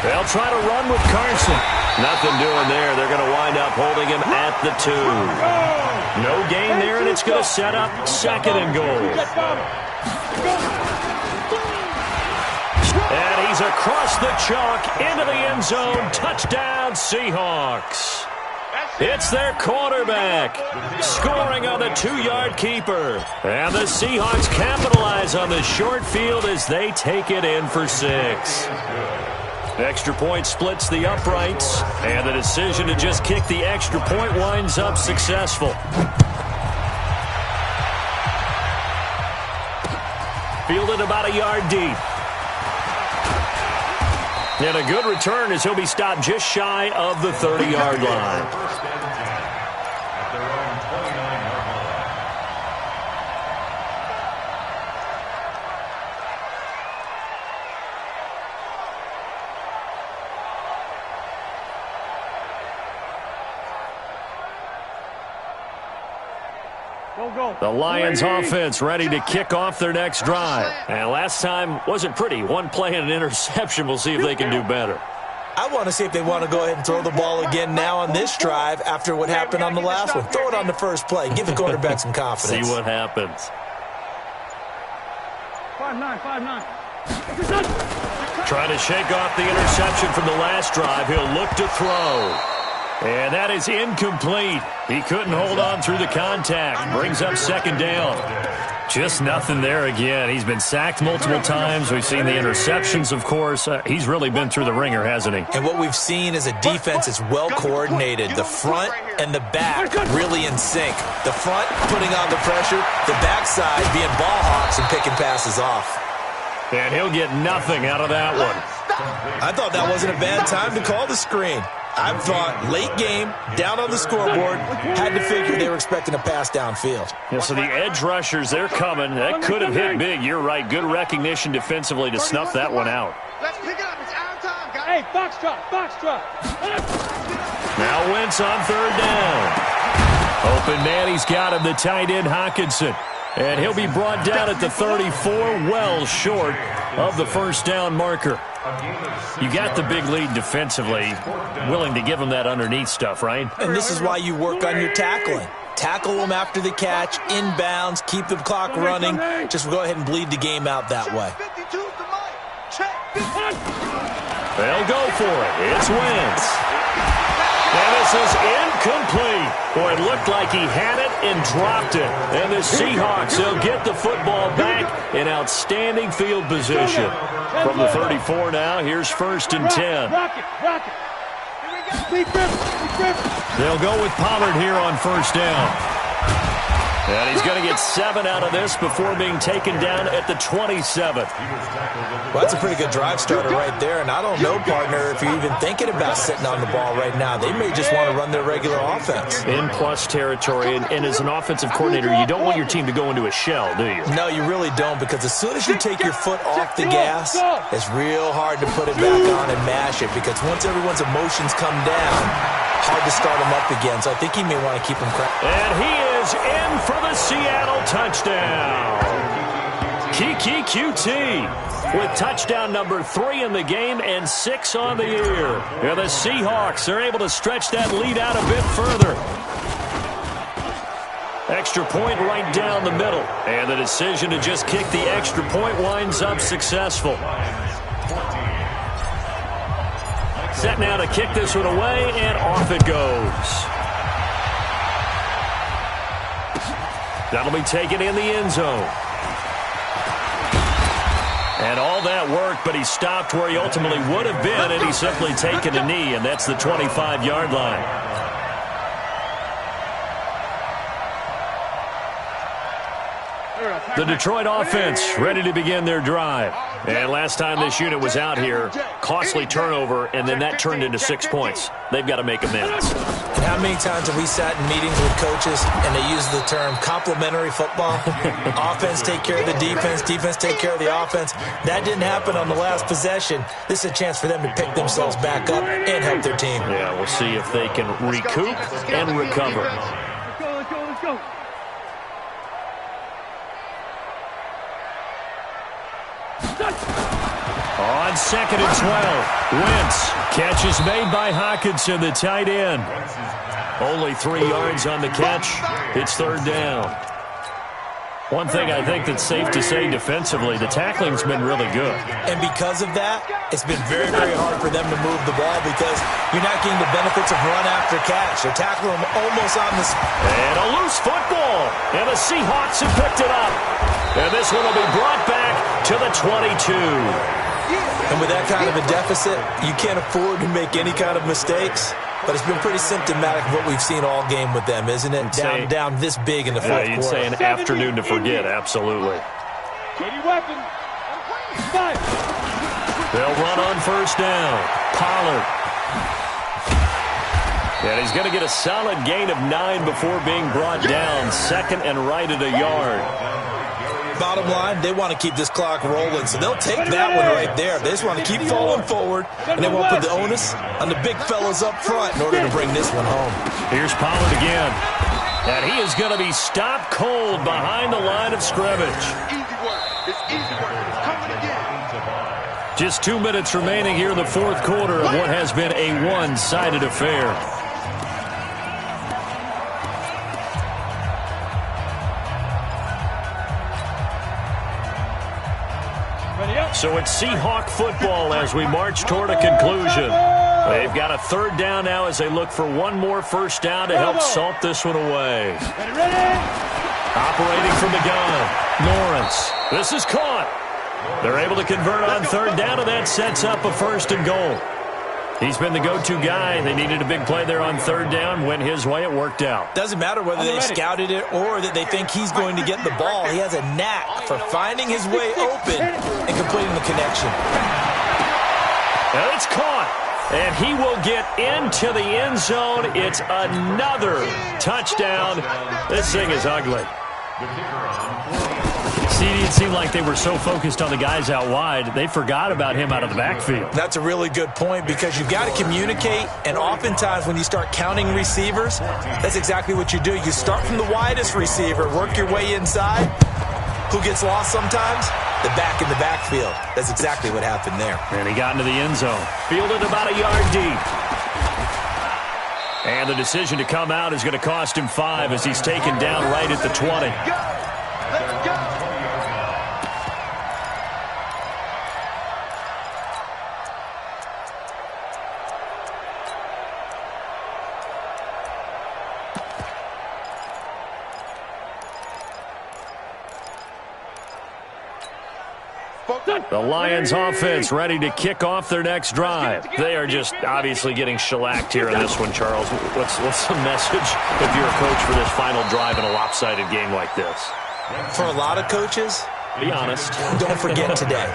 They'll try to run with Carson. Nothing doing there. They're going to wind up holding him at the 2. No gain there, and it's going to set up 2nd and goal. And he's across the chalk into the end zone. Touchdown, Seahawks. It's their quarterback scoring on the 2-yard keeper. And the Seahawks capitalize on the short field as they take it in for 6. Extra point splits the uprights, and the decision to just kick the extra point winds up successful. Fielded about a yard deep. And a good return as he'll be stopped just shy of the 30-yard line. The Lions offense ready to kick off their next drive. And last time wasn't pretty. 1 play and an interception. We'll see if they can do better. I want to see if they want to go ahead and throw the ball again now on this drive after what happened on the last one. Throw it on the first play. Give the quarterback some confidence. See what happens. 5-9. Trying to shake off the interception from the last drive. He'll look to throw. And that is incomplete. He couldn't hold on through the contact. Brings up 2nd down. Just nothing there again. He's been sacked multiple times. We've seen the interceptions, of course. He's really been through the ringer, hasn't he? And what we've seen is a defense that's well coordinated. The front and the back really in sync. The front putting on the pressure. The backside being ball hawks and picking passes off. And he'll get nothing out of that one. I thought that wasn't a bad time to call the screen. I thought late game, down on the scoreboard, had to figure they were expecting a pass downfield. Yeah, so the edge rushers, they're coming. That could have hit big. You're right. Good recognition defensively to snuff that one out. Let's pick it up. It's our time, guys. Hey, foxtrot, foxtrot. Now Wentz on third down. Open man, he's got him, the tight end Hockenson. And he'll be brought down at the 34, well short of the first down marker. You got the big lead defensively, willing to give him that underneath stuff, right? And this is why you work on your tackling. Tackle them after the catch, inbounds, keep the clock running. Just go ahead and bleed the game out that way. They'll go for it. It's Wentz. And this is incomplete. Boy, it looked like he had it and dropped it. And the Seahawks, they'll get the football back in outstanding field position. From the 34 now, here's 1st and 10. Rocket. They'll go with Pollard here on first down. And he's going to get 7 out of this before being taken down at the 27. Well, that's a pretty good drive starter right there. And I don't know, partner, if you're even thinking about sitting on the ball right now. They may just want to run their regular offense. In plus territory. And as an offensive coordinator, you don't want your team to go into a shell, do you? No, you really don't, because as soon as you take your foot off the gas, it's real hard to put it back on and mash it, because once everyone's emotions come down, hard to start them up again. So I think he may want to keep them cracking. And he is in for the Seattle touchdown. Kiki QT with touchdown number 3 in the game and 6 on the year. And the Seahawks are able to stretch that lead out a bit further. Extra point right down the middle. And the decision to just kick the extra point winds up successful. Set now to kick this one away, and off it goes. That'll be taken in the end zone. And all that work, but he stopped where he ultimately would have been, and he's simply taken a knee, and that's the 25-yard line. The Detroit offense ready to begin their drive. And last time this unit was out here, costly turnover, and then that turned into 6 points. They've got to make amends. And how many times have we sat in meetings with coaches and they use the term complementary football? Offense take care of the defense, defense take care of the offense. That didn't happen on the last possession. This is a chance for them to pick themselves back up and help their team. Yeah, we'll see if they can recoup and recover. Let's go. On 2nd and 12, Wentz. Catch is made by Hockenson, the tight end. Only 3 yards on the catch. It's 3rd down. One thing I think that's safe to say defensively, the tackling's been really good. And because of that, it's been very, very hard for them to move the ball, because you're not getting the benefits of run after catch. They're tackling them almost on the... And a loose football. And the Seahawks have picked it up. And this one will be brought back to the 22. And with that kind of a deficit, you can't afford to make any kind of mistakes. But it's been pretty symptomatic of what we've seen all game with them, isn't it? Down this big in the fourth quarter. You'd say an afternoon to forget, absolutely. Ready weapon. Five. They'll run on first down. Pollard. And he's going to get a solid gain of 9 before being brought down. 2nd and right at a yard. Bottom line, they want to keep this clock rolling, so they'll take that one right there. They just want to keep falling forward, and they won't put the onus on the big fellas up front in order to bring this one home. Here's Pollard again. And he is going to be stopped cold behind the line of scrimmage. Easy work. It's easy work. It's coming again. Just 2 minutes remaining here in the fourth quarter of what has been a one-sided affair. So it's Seahawk football as we march toward a conclusion. They've got a 3rd down now as they look for one more first down to help salt this one away. Operating from the gun, Lawrence. This is caught. They're able to convert on 3rd down, and that sets up a 1st and goal. He's been the go-to guy. They needed a big play there on third down. Went his way. It worked out. Doesn't matter whether they scouted it or that they think he's going to get the ball. He has a knack for finding his way open and completing the connection. And it's caught. And he will get into the end zone. It's another touchdown. This thing is ugly. CD, it seemed like they were so focused on the guys out wide, they forgot about him out of the backfield. That's a really good point because you've got to communicate, and oftentimes when you start counting receivers, that's exactly what you do. You start from the widest receiver, work your way inside. Who gets lost sometimes? The back in the backfield. That's exactly what happened there. And he got into the end zone. Fielded about a yard deep. And the decision to come out is going to cost him 5 as he's taken down right at the 20. Let's go! The Lions offense ready to kick off their next drive. They are just obviously getting shellacked here in this one, Charles. What's the message if you're a coach for this final drive in a lopsided game like this? For a lot of coaches, be honest. Don't forget today.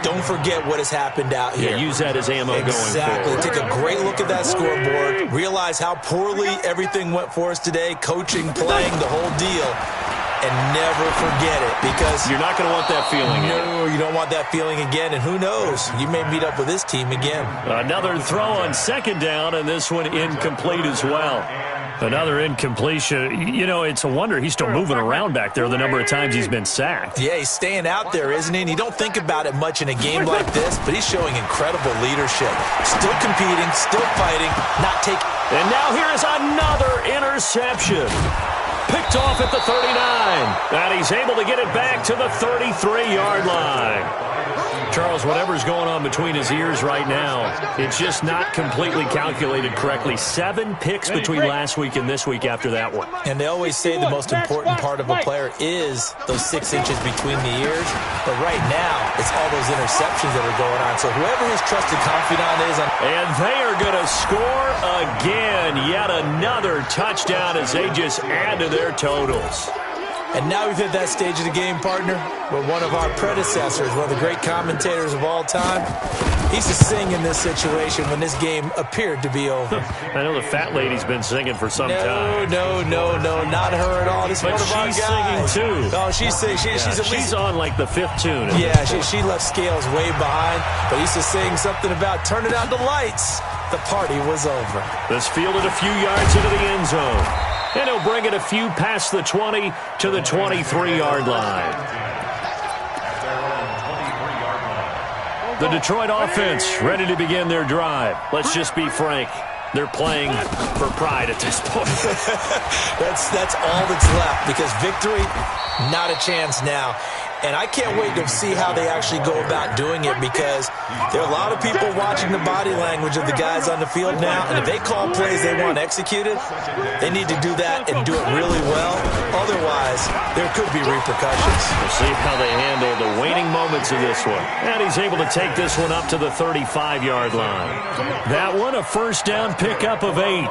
Don't forget what has happened out here. Yeah, use that as ammo going forward. Exactly. Take a great look at that scoreboard. Realize how poorly everything went for us today. Coaching, playing, the whole deal. And never forget it because you're not going to want that feeling again. No, you don't want that feeling again. And who knows? You may meet up with this team again. Another throw on second down, and this one incomplete as well. Another incompletion. You know, it's a wonder he's still moving around back there the number of times he's been sacked. Yeah, he's staying out there, isn't he? And you don't think about it much in a game like this, but he's showing incredible leadership. Still competing, still fighting, not taking. And now here is another interception. Picked off at the 39. And he's able to get it back to the 33-yard line. Charles, whatever's going on between his ears right now, it's just not completely calculated correctly. 7 picks between last week and this week after that one. And they always say the most important part of a player is those 6 inches between the ears. But right now, it's all those interceptions that are going on. So whoever his trusted confidant is. And they are going to score again. Yet another touchdown as they just add to their totals. And now we've hit that stage of the game, partner, where one of our predecessors, one of the great commentators of all time, he used to sing in this situation when this game appeared to be over. I know the fat lady's been singing for some time. No, not her at all. This is one of our guys. She's singing, too. Oh, she's singing. She's on, like, the 5th tune. Yeah, she left Scales way behind, but he used to sing something about turning out the lights. The party was over. This fielded a few yards into the end zone. And he'll bring it a few past the 20 to the 23-yard line. The Detroit offense ready to begin their drive. Let's just be frank. They're playing for pride at this point. That's all that's left because victory, not a chance now. And I can't wait to see how they actually go about doing it because there are a lot of people watching the body language of the guys on the field now. And if they call plays they want executed, they need to do that and do it really well. Otherwise, there could be repercussions. We'll see how they handle the waning moments of this one. And he's able to take this one up to the 35-yard line. That one, a first down pickup of 8.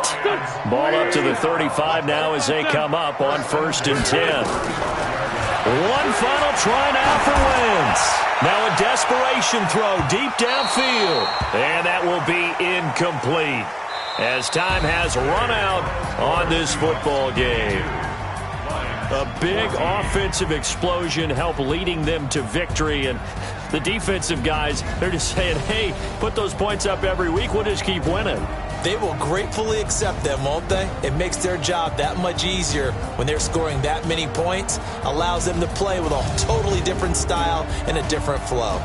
Ball up to the 35 now as they come up on 1st and 10. One final try now for Wentz. Now a desperation throw deep downfield. And that will be incomplete as time has run out on this football game. A big offensive explosion helped leading them to victory. And the defensive guys, they're just saying, hey, put those points up every week. We'll just keep winning. They will gratefully accept them, won't they? It makes their job that much easier when they're scoring that many points. Allows them to play with a totally different style and a different flow.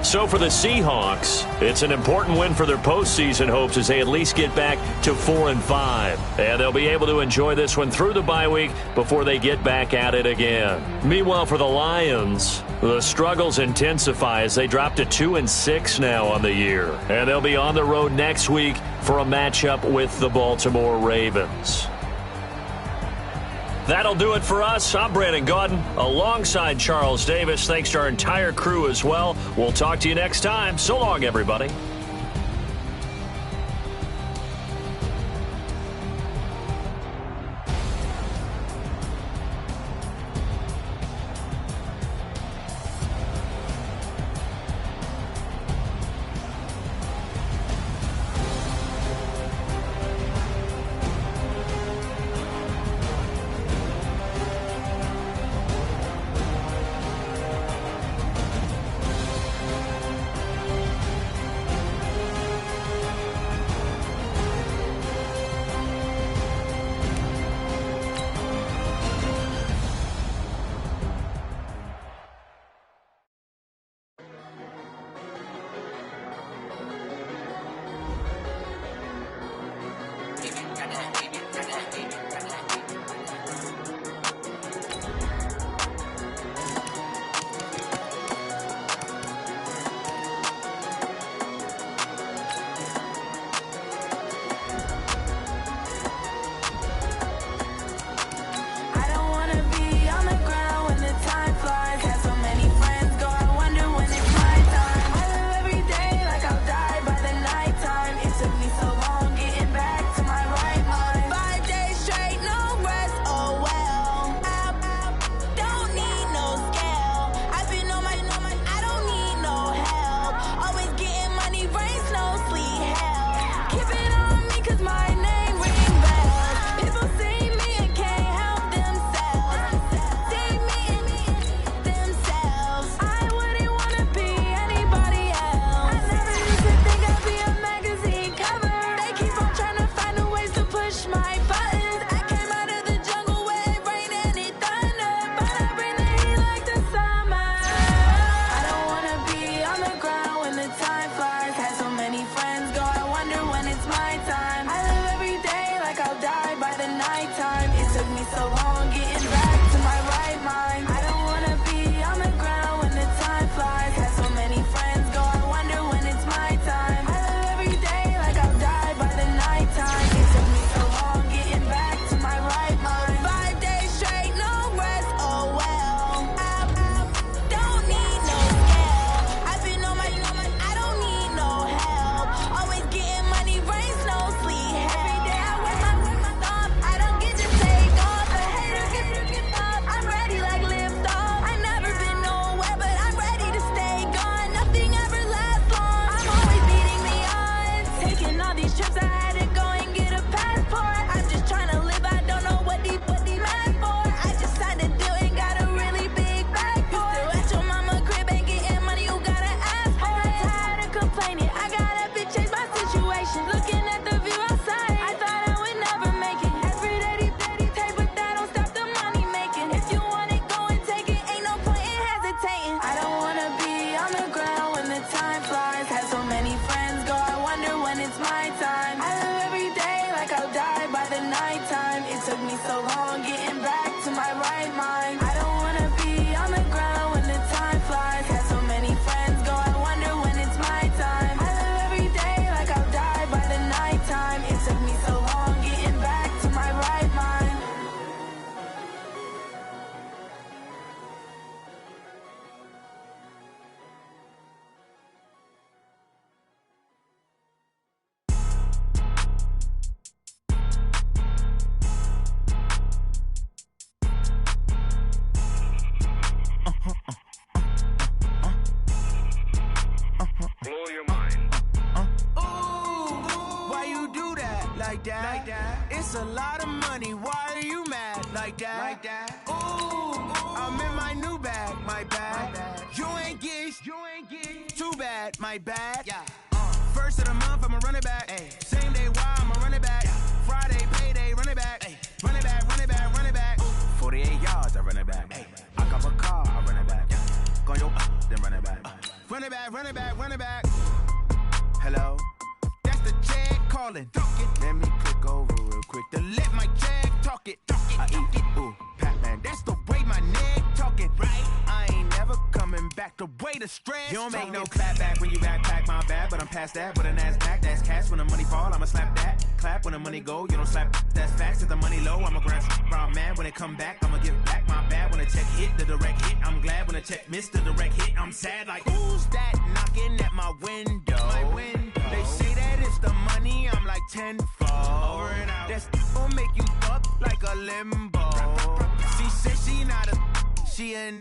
So for the Seahawks, it's an important win for their postseason hopes as they at least get back to 4-5. And they'll be able to enjoy this one through the bye week before they get back at it again. Meanwhile, for the Lions, the struggles intensify as they drop to 2-6 now on the year. And they'll be on the road next week for a matchup with the Baltimore Ravens. That'll do it for us. I'm Brandon Gaudin alongside Charles Davis. Thanks to our entire crew as well. We'll talk to you next time. So long, everybody. that. It's a lot of money, why are you mad like that? Ooh, I'm in my new bag, my bad. You ain't get too bad, my bad. First of the month, I'ma run it back. Same day, why I'ma run it back. Friday, payday, run it back. Run it back, run it back, run it back. 48 yards, I run it back. I cop a car, I run it back. Go yo, then run it back. Run it back, run it back, run it back. Hello? That's the check calling. Let me click over real quick to let my check talk it. I eat it, ooh, Pac-Man. That's the way my neck talking. Right? I ain't never coming back the way the stress. You don't make no clap back when you backpack, my bad. But I'm past that with a NASDAQ. That's cash when the money fall, I'ma slap that. Clap when the money go, you don't slap. That's facts. If the money low, I'ma grab brown man. When it come back, I'ma give back my bad. When the check hit, the direct hit. I'm glad when the check missed the direct hit. I'm sad like, who's that knocking at my window? They say that it's the money, I'm like tenfold. Over and out. That's gon' make you up like a limbo. She said she not a, she an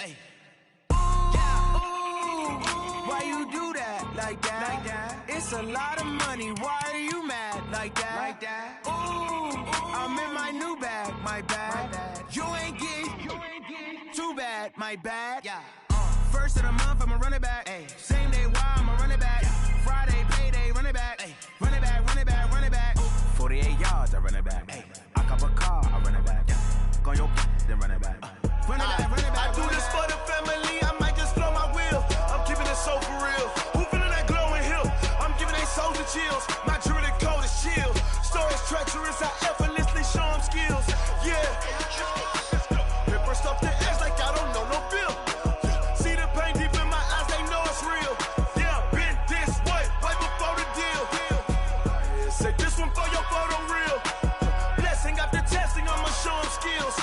why you do that like that? It's a lot of money, why are you mad like that? Ooh, I'm in my new bag, my bad. You ain't get too bad, my bad. First of the month, I'ma run it back. Same day, why I'ma run it back. Friday, payday, run it back. Run it back, run it back, run it back. 48 yards, I run it back. I cop a car, I run it back. Go yo, then run it back. Run it back, run it back. I do this for the family, I might just blow my wheel. I'm keeping it so for real. Who feeling that glowing hill? I'm giving they soldier chills. My jewelry code is chill. Stories treacherous, I effortlessly show them skills. Yeah. Ripper stuff the edge like I don't know no feel. See the pain deep in my eyes, they know it's real. Yeah, been this way, right before the deal. Say this one for your photo real. Blessing after testing, I'ma show them skills.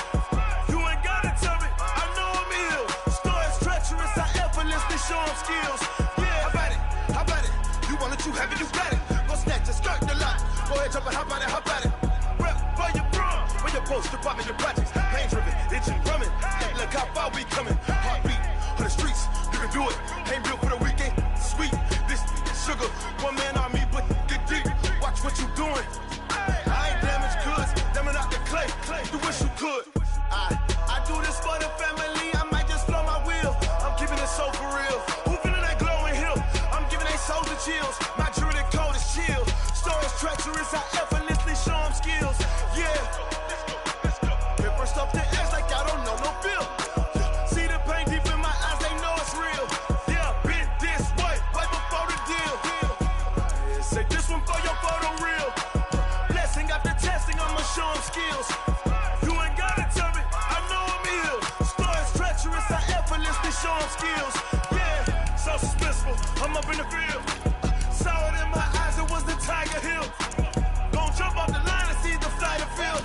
You ain't gotta tell me, I know I'm ill. Stories treacherous, I effortlessly show them skills. Yeah, how about it? You want it, you have it, you got it. Go snatch it, skirt the lot. Go ahead, jump it, how about it? Rep for your brum, for your post, department, your projects. Pain driven, itching, drumming. Look how far we coming. Heartbeat for the streets, you can do it. Ain't built for the weekend, sweet. This sugar, one man army, but get deep. Watch what you doing. I ain't damaged goods, damn it out the clay. You wish you could. I do this for the family, I might just blow my wheel. I'm keeping it so for real. Who feeling that glowing hill? I'm giving they soldier chills. My jewelry code is chill. Stories treacherous, I effortlessly show them skills. Yeah. Ripper stuff the edge like I don't know no feel. See the pain deep in my eyes, they know it's real. Yeah, been this way, right before the deal. Say this one for your photo real. Blessing after testing, I'ma show them skills. You ain't gotta tell me, I know I'm ill. Stories treacherous, I effortlessly show them skills. Yeah, so suspenseful, I'm up in the field. Saw it in my eyes, it was the Tiger Hill. Gon' jump off the line and see the flight of field.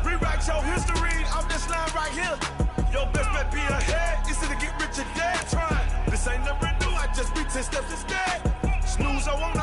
Rewrite your history off this line right here. Your best bet be ahead, easy to get rich or dead. Trying, this ain't never new, I just be 10 steps instead. Snooze, I won't